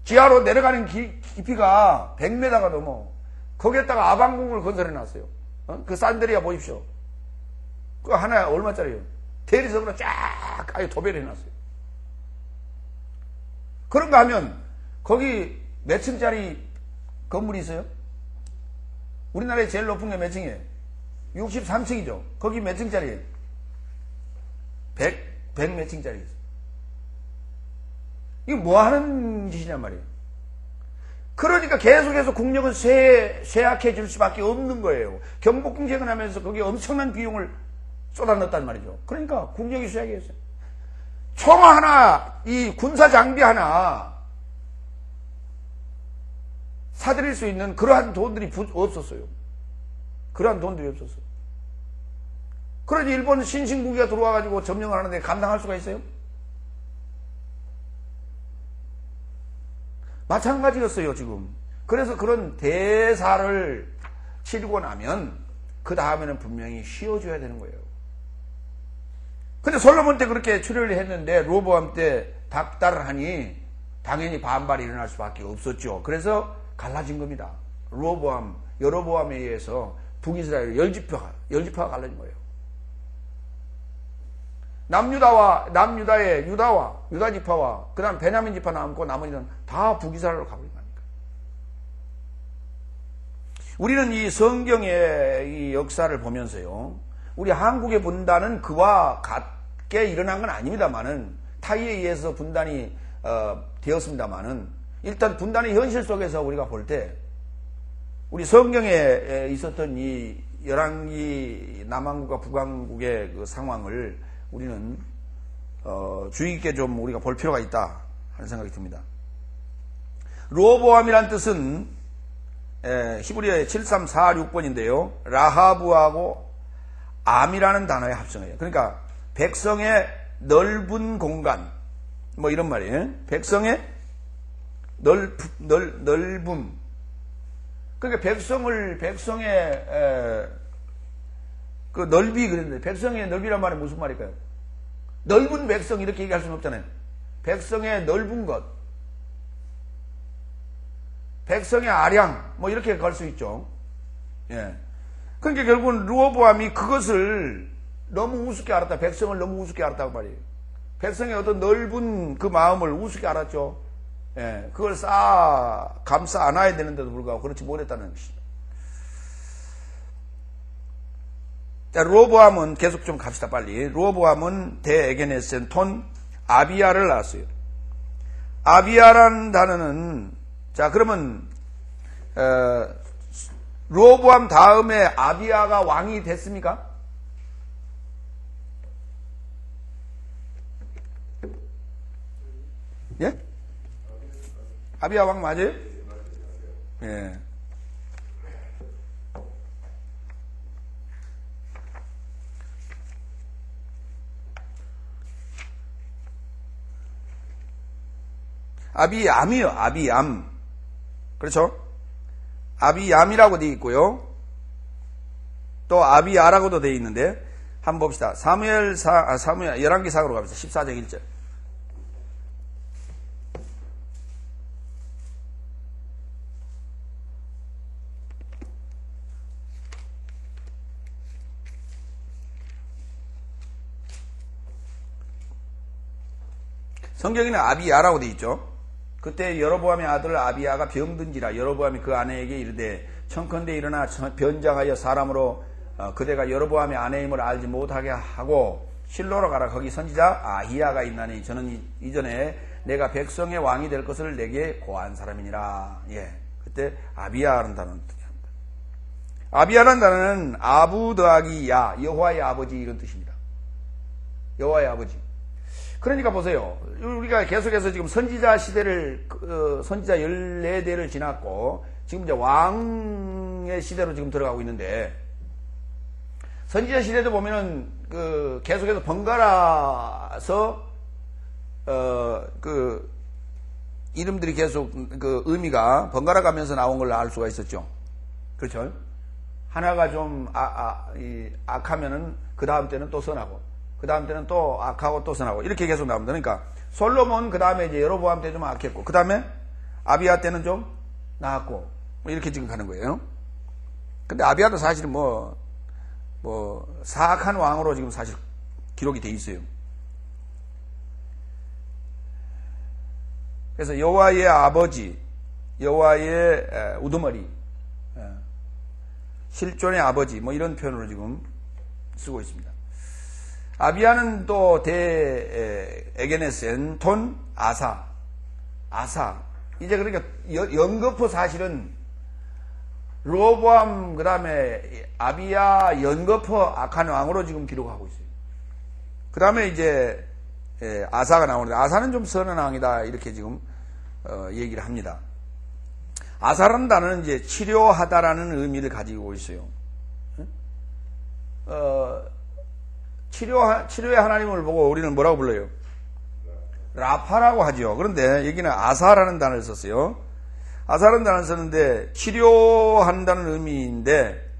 지하로 내려가는 깊이가 100m가 넘어. 거기에다가 아방궁을 건설해 놨어요. 그 산데리아 보십시오. 그거 하나에 얼마짜리예요? 대리석으로 쫙 아예 도배를 해놨어요. 그런가 하면 거기 몇 층짜리 건물이 있어요? 우리나라에 제일 높은 게 몇 층이에요? 63층이죠. 거기 몇 층짜리예요? 100 몇 층짜리 있어요. 이거 뭐 하는 짓이냔 말이에요. 그러니까 계속해서 국력은 쇠약해질 수밖에 없는 거예요. 경복궁 재건하면서 거기에 엄청난 비용을 쏟아넣었단 말이죠. 그러니까 국력이 쇠약해졌어요. 총 하나, 이 군사 장비 하나 사들일 수 있는 그러한 돈들이 없었어요. 그러한 돈들이 없었어요. 그러니 일본 신신무기가 들어와가지고 점령을 하는데 감당할 수가 있어요? 마찬가지였어요, 지금. 그래서 그런 대사를 치르고 나면 그 다음에는 분명히 쉬어줘야 되는 거예요. 근데 솔로몬 때 그렇게 출혈을 했는데 르호보암 때 닥달하니 당연히 반발이 일어날 수밖에 없었죠. 그래서 갈라진 겁니다. 르호보암, 여로보암에 의해서 북이스라엘 열지파가 갈라진 거예요. 남유다의 유다 지파와 그 다음 베냐민 지파 남고 나머지는 다 북이스라엘로 가버린 거니까. 우리는 이 성경의 이 역사를 보면서요, 우리 한국의 분단은 그와 같게 일어난 건 아닙니다만은 타이에 의해서 분단이 되었습니다만은 일단 분단의 현실 속에서 우리가 볼 때 우리 성경에 있었던 이 열왕기 남왕국과 북왕국의 그 상황을 우리는 주의 깊게 좀 우리가 볼 필요가 있다 하는 생각이 듭니다. 르호보암이란 뜻은 히브리어의 7346번인데요. 라하브하고 암이라는 단어의 합성이에요. 그러니까 백성의 넓은 공간 뭐 이런 말이에요. 백성의 넓음. 그러니까 백성의 그 넓이 그랬는데 백성의 넓이란 말이 무슨 말일까요? 넓은 백성 이렇게 얘기할 수는 없잖아요. 백성의 넓은 것, 백성의 아량 뭐 이렇게 갈 수 있죠. 예. 그러니까 결국은 르호보암이 그것을 너무 우습게 알았다. 백성을 너무 우습게 알았다고 말이에요. 백성의 어떤 넓은 그 마음을 우습게 알았죠. 예. 그걸 감싸 안아야 되는데도 불구하고 그렇지 못했다는 것이죠. 자, 르호보암은 계속 좀 갑시다 빨리. 르호보암은 대에게네스의 톤 아비야를 낳았어요. 아비야라는 단어는 자 그러면 르호보암 다음에 아비야가 왕이 됐습니까? 예? 아비야 왕 맞아요? 예. 아비암이요. 아비암. 그렇죠? 아비암이라고 되어 있고요. 또 아비야라고도 되어 있는데 한번 봅시다. 사무엘 11기상으로 갑시다. 14장 1절. 성경에는 아비야라고 되어 있죠. 그때 여로보암의 아들 아비야가 병든지라 여로보암이 그 아내에게 이르되 청컨대 일어나 변장하여 사람으로 그대가 여로보암의 아내임을 알지 못하게 하고 실로로 가라. 거기 선지자 아히야가 있나니 저는 이전에 내가 백성의 왕이 될 것을 내게 고한 사람이니라. 예, 그때 아비야라는 단어는 뜻합니다. 아비야라는 단어는 아부 더하기 야, 여호와의 아버지 이런 뜻입니다. 여호와의 아버지. 그러니까 보세요. 우리가 계속해서 지금 선지자 시대를, 선지자 14대를 지났고, 지금 이제 왕의 시대로 지금 들어가고 있는데, 선지자 시대도 보면은, 계속해서 번갈아서, 이름들이 계속, 의미가 번갈아 가면서 나온 걸 알 수가 있었죠. 그렇죠? 하나가 좀, 악하면은, 그 다음 때는 또 선하고, 그 다음 때는 또 악하고 또 선하고 이렇게 계속 나옵니다. 그러니까 솔로몬 그 다음에 이제 여로보암 때 좀 악했고 그 다음에 아비야 때는 좀 나았고 뭐 이렇게 지금 가는 거예요. 근데 아비야도 사실은 사악한 왕으로 지금 사실 기록이 돼 있어요. 그래서 여호와의 아버지, 여호와의 우두머리, 실존의 아버지 뭐 이런 표현으로 지금 쓰고 있습니다. 아비야는 또 에게네센 톤 아사. 이제 그러니까 연거푸 사실은 르호보암 그 다음에 아비야 연거푸 악한 왕으로 지금 기록하고 있어요. 그 다음에 이제 아사가 나오는데 아사는 좀 선한 왕이다 이렇게 지금 얘기를 합니다. 아사라는 단어는 이제 치료하다라는 의미를 가지고 있어요. 치료의 하나님을 보고 우리는 뭐라고 불러요? 라파라고 하죠. 그런데 여기는 아사라는 단어를 썼어요. 아사라는 단어를 썼는데 치료한다는 의미인데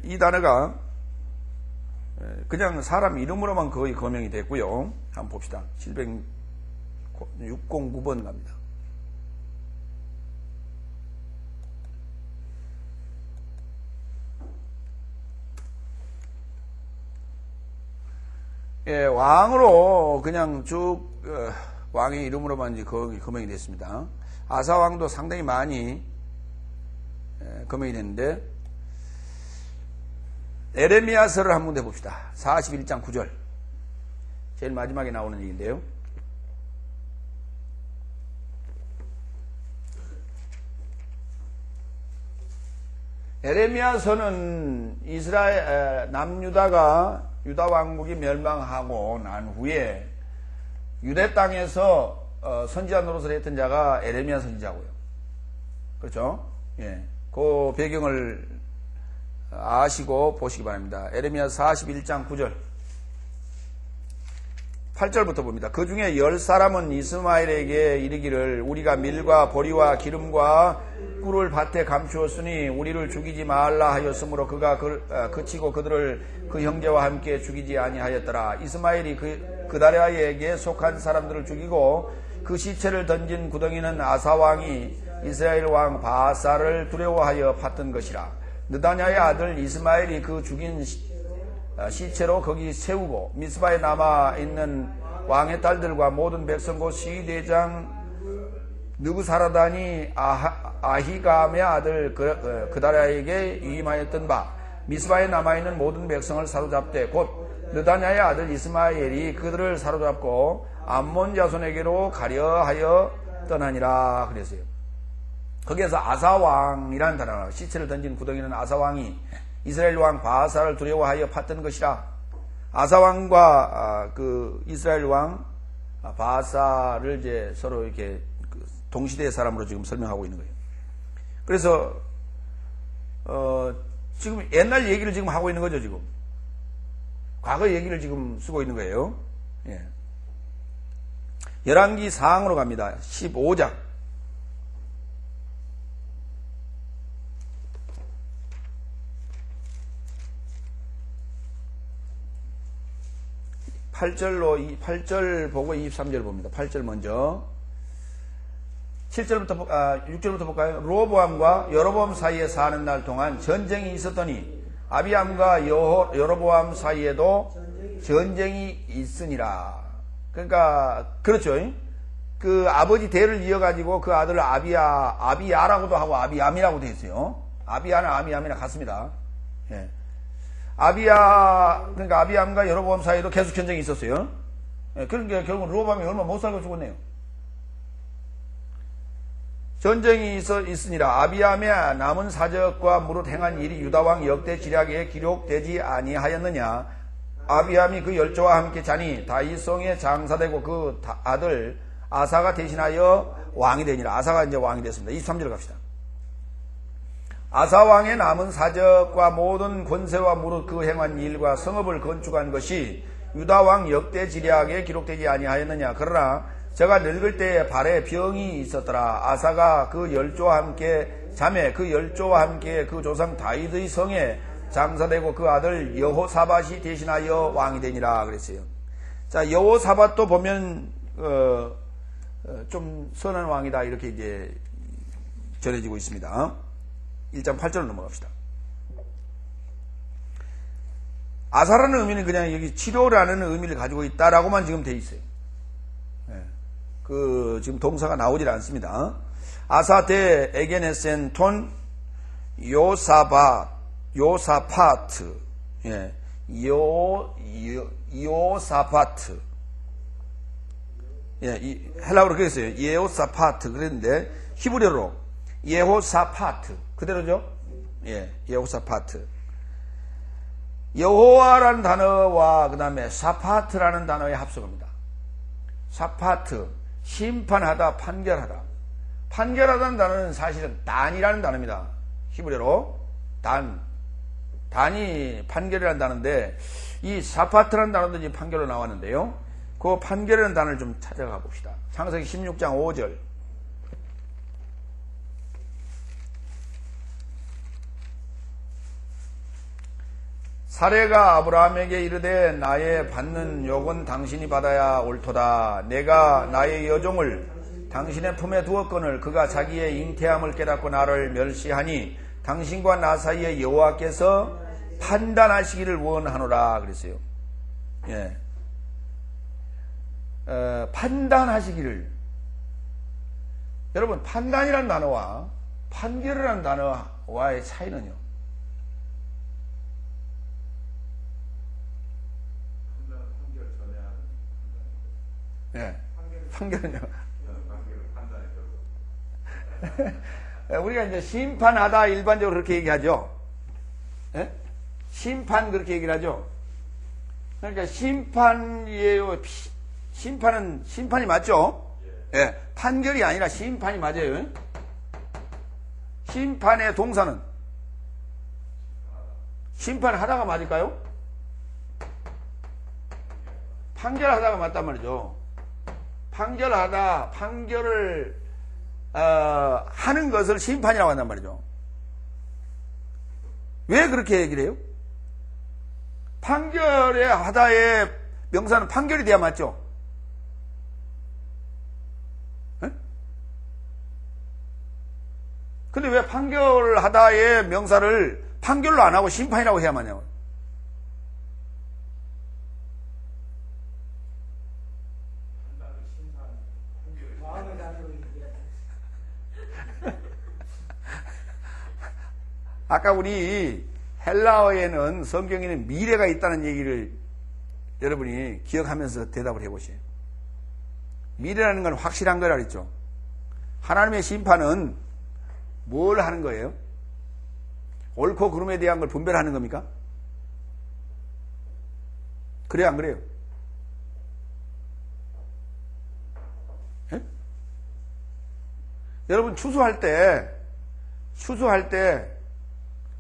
이 단어가 그냥 사람 이름으로만 거의 거명이 됐고요. 한번 봅시다. 609번 갑니다. 예, 왕으로 그냥 쭉 왕의 이름으로만 이제 거명이 됐습니다. 아사 왕도 상당히 많이 거명이 됐는데 에레미야서를 한번 해봅시다. 41장 9절 제일 마지막에 나오는 얘기인데요. 에레미야서는 이스라엘 남유다가 유다 왕국이 멸망하고 난 후에 유대 땅에서 선지자 노릇을 했던 자가 에레미야 선지자고요. 그렇죠? 예. 그 배경을 아시고 보시기 바랍니다. 에레미야 41장 9절 8절부터 봅니다. 그 중에 10사람은 이스마엘에게 이르기를 우리가 밀과 보리와 기름과 꿀을 밭에 감추었으니 우리를 죽이지 말라 하였으므로 그가 그치고 그들을 그 형제와 함께 죽이지 아니하였더라. 이스마엘이 그다랴에게 속한 사람들을 죽이고 그 시체를 던진 구덩이는 아사왕이 이스라엘 왕 바사를 두려워하여 팠던 것이라. 느다냐의 아들 이스마엘이 그 죽인 시체로 거기 세우고 미스바에 남아있는 왕의 딸들과 모든 백성 곧 시대장 느부사라단이 아히감의 아들 그다랴에게 위임하였던 바 미스바에 남아있는 모든 백성을 사로잡되 곧 느다냐의 아들 이스마엘이 그들을 사로잡고 암몬 자손에게로 가려 하여 떠나니라 그랬어요. 거기에서 아사왕이라는 단어가 시체를 던진 구덩이는 아사왕이 이스라엘 왕 바하사를 두려워하여 팠던 것이라. 아사왕과 그 이스라엘 왕 바하사를 이제 서로 이렇게 동시대의 사람으로 지금 설명하고 있는 거예요. 그래서 지금 옛날 얘기를 지금 하고 있는 거죠. 지금 과거 얘기를 지금 쓰고 있는 거예요. 예. 열왕기 사항으로 갑니다. 15장. 8절 보고 23절 봅니다. 8절 먼저. 6절부터 볼까요? 로보암과 여로보암 사이에 사는 날 동안 전쟁이 있었더니 아비암과 여로보암 사이에도 전쟁이 있으니라. 그러니까 그렇죠. 그 아버지 대를 이어가지고 그 아들을 아비야라고도 하고 아비암이라고 되어 있어요. 아비야나 아비암이나 같습니다. 예. 그러니까 아비암과 여로보암 사이에도 계속 전쟁이 있었어요. 예. 그러니까 결국 로보암이 얼마 못 살고 죽었네요. 전쟁이 있으니라. 아비암의 남은 사적과 무릇 행한 일이 유다왕 역대 지략에 기록되지 아니하였느냐. 아비암이 그 열조와 함께 자니 다윗성에 장사되고 그 아들 아사가 대신하여 왕이 되니라. 아사가 이제 왕이 됐습니다. 23절 갑시다. 아사 왕의 남은 사적과 모든 권세와 무릇 그 행한 일과 성읍을 건축한 것이 유다 왕 역대 지략에 기록되지 아니하였느냐. 그러나 저가 늙을 때에 발에 병이 있었더라. 아사가 그 열조와 함께 자매 그 열조와 함께 그 조상 다윗의 성에 장사되고 그 아들 여호사밧이 대신하여 왕이 되니라 그랬어요. 자, 여호사밧도 보면 좀 선한 왕이다 이렇게 이제 전해지고 있습니다. 1장 8절로 넘어갑시다. 아사라는 의미는 그냥 여기 치료라는 의미를 가지고 있다라고만 지금 돼 있어요. 지금 동사가 나오질 않습니다. 아사 대 에게네센 톤 요사파트, 예, 요사파트, 예, 헬라어로 그랬어요. 예호사파트 그랬는데 히브리어로 예호사파트 그대로죠. 예, 예호사파트. 여호와라는 단어와 그 다음에 사파트라는 단어의 합성어입니다. 사파트, 심판하다, 판결하다. 판결하다는 단어는 사실은 단이라는 단어입니다. 히브리어로 단이 판결이라는 단어인데 이 사파트라는 단어도 지금 판결로 나왔는데요. 그 판결이라는 단어를 좀 찾아가 봅시다. 창세기 16장 5절. 사레가 아브라함에게 이르되 나의 받는 욕은 당신이 받아야 옳도다. 내가 나의 여종을 당신의 품에 두었거늘 그가 자기의 잉태함을 깨닫고 나를 멸시하니 당신과 나 사이에 여호와께서 판단하시기를 원하노라 그랬어요. 예. 판단하시기를. 여러분, 판단이라는 단어와 판결이라는 단어와의 차이는요. 예. 판결은요. 우리가 이제 심판하다 일반적으로 그렇게 얘기하죠. 예? 심판 그렇게 얘기를 하죠. 그러니까 심판이에요. 심판은 심판이 맞죠? 예. 판결이 아니라 심판이 맞아요. 심판의 동사는 심판하다가 맞을까요? 판결하다가 맞단 말이죠. 판결을 하는 것을 심판이라고 한단 말이죠. 왜 그렇게 얘기를 해요? 판결의 하다의 명사는 판결이 돼야 맞죠? 네? 근데 왜 판결하다의 명사를 판결로 안 하고 심판이라고 해야 맞냐고? 아까 우리 헬라어에는 성경에는 미래가 있다는 얘기를 여러분이 기억하면서 대답을 해보세요. 미래라는 건 확실한 거라 그랬죠. 하나님의 심판은 뭘 하는 거예요? 옳고 그름에 대한 걸 분별하는 겁니까? 그래요, 안 그래요? 예? 여러분 추수할 때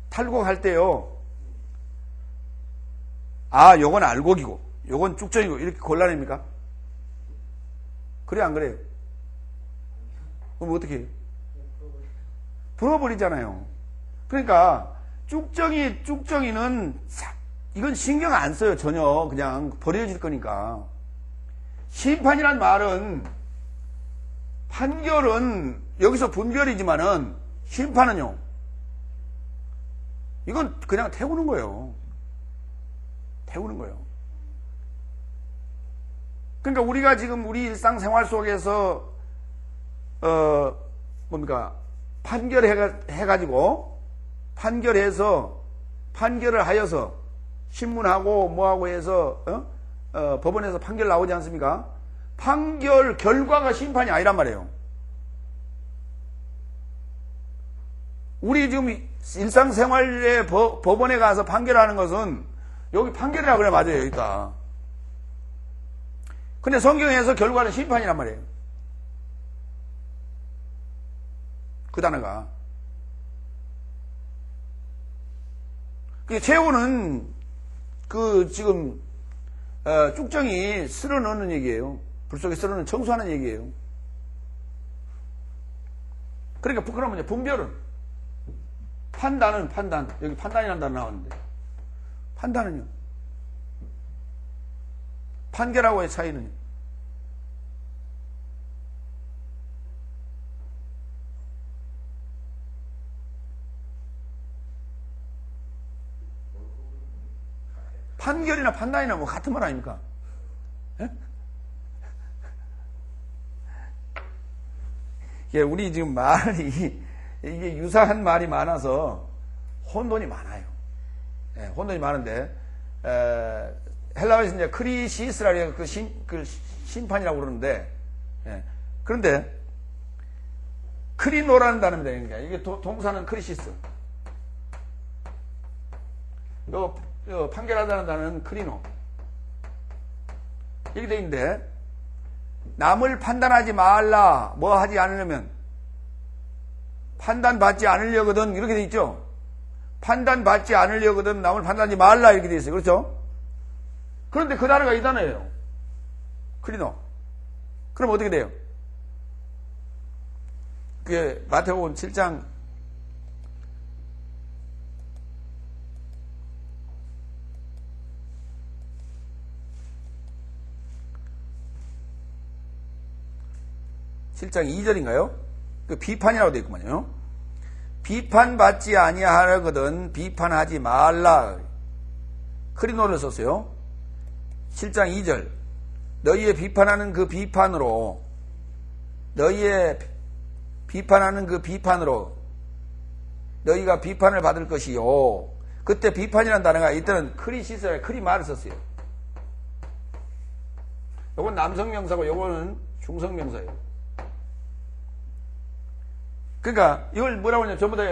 탈곡할 때요. 아, 요건 알곡이고 요건 쭉정이고 이렇게 골라냅니까? 그래 안 그래요? 그럼 어떻게 해요? 불어버리잖아요. 그러니까 쭉정이는 이건 신경 안 써요. 전혀. 그냥 버려질 거니까. 심판이란 말은 판결은 여기서 분별이지만은 심판은요. 이건 그냥 태우는 거예요. 태우는 거예요. 그러니까 우리가 지금 우리 일상생활 속에서 판결해가지고 판결을 하여서 신문하고 뭐하고 해서 법원에서 판결 나오지 않습니까? 판결 결과가 심판이 아니란 말이에요. 우리 지금 일상생활에 법원에 가서 판결하는 것은 여기 판결이라고 그래. 맞아요. 여기다. 근데 성경에서 결과는 심판이란 말이에요. 그 단어가. 최후는 지금 쭉정이 쓸어 넣는 얘기예요. 불 속에 쓸어 넣는 청소하는 얘기예요. 그러니까 그러면 분별은 판단 여기 판단이라는 단어 나오는데 판단은요. 판결하고의 차이는요. 판결이나 판단이나 뭐 같은 말 아닙니까? 예? 우리 지금 말이 이게 유사한 말이 많아서 혼돈이 많아요. 예, 혼돈이 많은데 헬라어에서 이제 크리시스라고 그 심판이라고 그러는데 그런데 크리노라는 단어입니다. 그러니까 이게 동사는 크리시스. 판결하다는 단어는 크리노. 이렇게 돼 있는데 남을 판단하지 말라. 뭐 하지 않으려면 판단받지 않으려거든 이렇게 돼 있죠. 판단받지 않으려거든 남을 판단하지 말라 이렇게 돼 있어요. 그렇죠? 그런데 그 단어가 이 단어예요. 크리노. 그럼 어떻게 돼요? 그게 마태복음 7장 2절인가요? 그 비판이라고 되어 있구만요. 비판받지 아니하거든 비판하지 말라. 크리노를 썼어요. 7장 2절. 너희의 비판하는 그 비판으로 너희가 비판을 받을 것이요. 그때 비판이라는 단어가 이때는 크리시스라 크리마를 썼어요. 요건 남성명사고 요거는 중성명사예요. 그러니까 이걸 뭐라고 하냐면 전부 다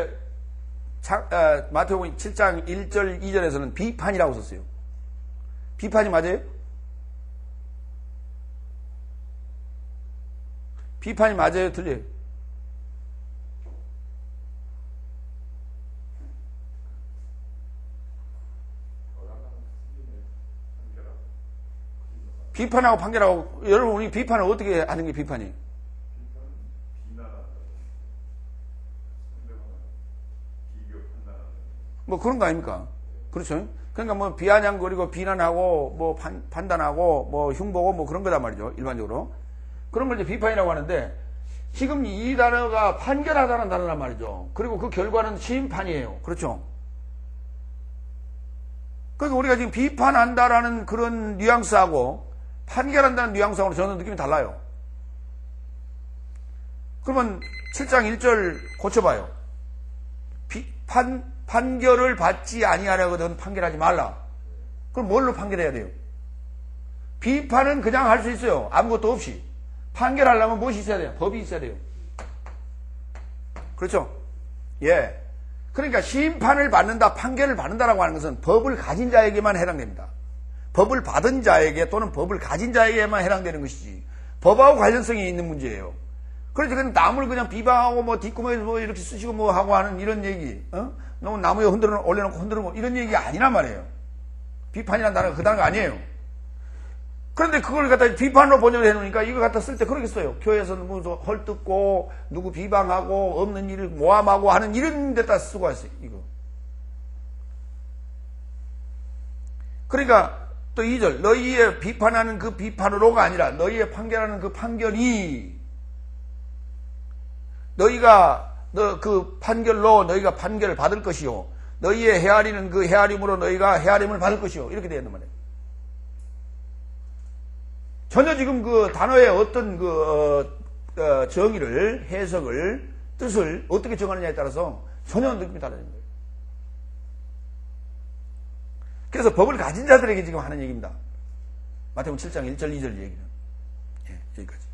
마태복음 7장 1절 2절에서는 비판이라고 썼어요. 비판이 맞아요? 비판이 맞아요? 틀려요? 비판하고 판결하고 여러분 우리 비판을 어떻게 하는 게 비판이에요? 뭐 그런 거 아닙니까? 그렇죠? 그러니까 뭐 비아냥거리고 비난하고 뭐 판단하고 뭐 흉보고 뭐 그런 거단 말이죠. 일반적으로. 그런 걸 이제 비판이라고 하는데 지금 이 단어가 판결하다는 단어란 말이죠. 그리고 그 결과는 심판이에요. 그렇죠? 그러니까 우리가 지금 비판한다라는 그런 뉘앙스하고 판결한다는 뉘앙스하고는 전혀 느낌이 달라요. 그러면 7장 1절 고쳐봐요. 판결을 받지 아니하려거든 판결하지 말라. 그럼 뭘로 판결해야 돼요? 비판은 그냥 할 수 있어요. 아무것도 없이. 판결하려면 무엇이 있어야 돼요? 법이 있어야 돼요. 그렇죠? 예. 그러니까 심판을 받는다, 판결을 받는다라고 하는 것은 법을 가진 자에게만 해당됩니다. 법을 받은 자에게 또는 법을 가진 자에게만 해당되는 것이지 법하고 관련성이 있는 문제예요. 그래서 그냥 남을 그냥 비방하고 뭐 뒷구멍에서 뭐 이렇게 쓰시고 뭐 하고 하는 이런 얘기, 너무 나무에 올려놓고 흔들고 이런 얘기 아니란 말이에요. 비판이라는 단어가 그 단어가 아니에요. 그런데 그걸 갖다 비판으로 번역을 해놓으니까 이거 갖다 쓸 때 그러겠어요. 교회에서 누구 헐뜯고 누구 비방하고 없는 일을 모함하고 하는 이런 데다 쓰고 왔어요. 이거. 그러니까 또 2절 너희의 비판하는 그 비판으로가 아니라 너희의 판결하는 그 판결이 너희가 그 판결로 너희가 판결을 받을 것이요 너희의 헤아리는 그 헤아림으로 너희가 헤아림을 받을 것이요 이렇게 되어 있는 말이에요. 전혀 지금 그 단어의 어떤 정의를 해석을 뜻을 어떻게 정하느냐에 따라서 전혀 느낌이 달라지는 거예요. 그래서 법을 가진 자들에게 지금 하는 얘기입니다. 마태복음 7장 1절 2절 얘기는. 예, 여기까지.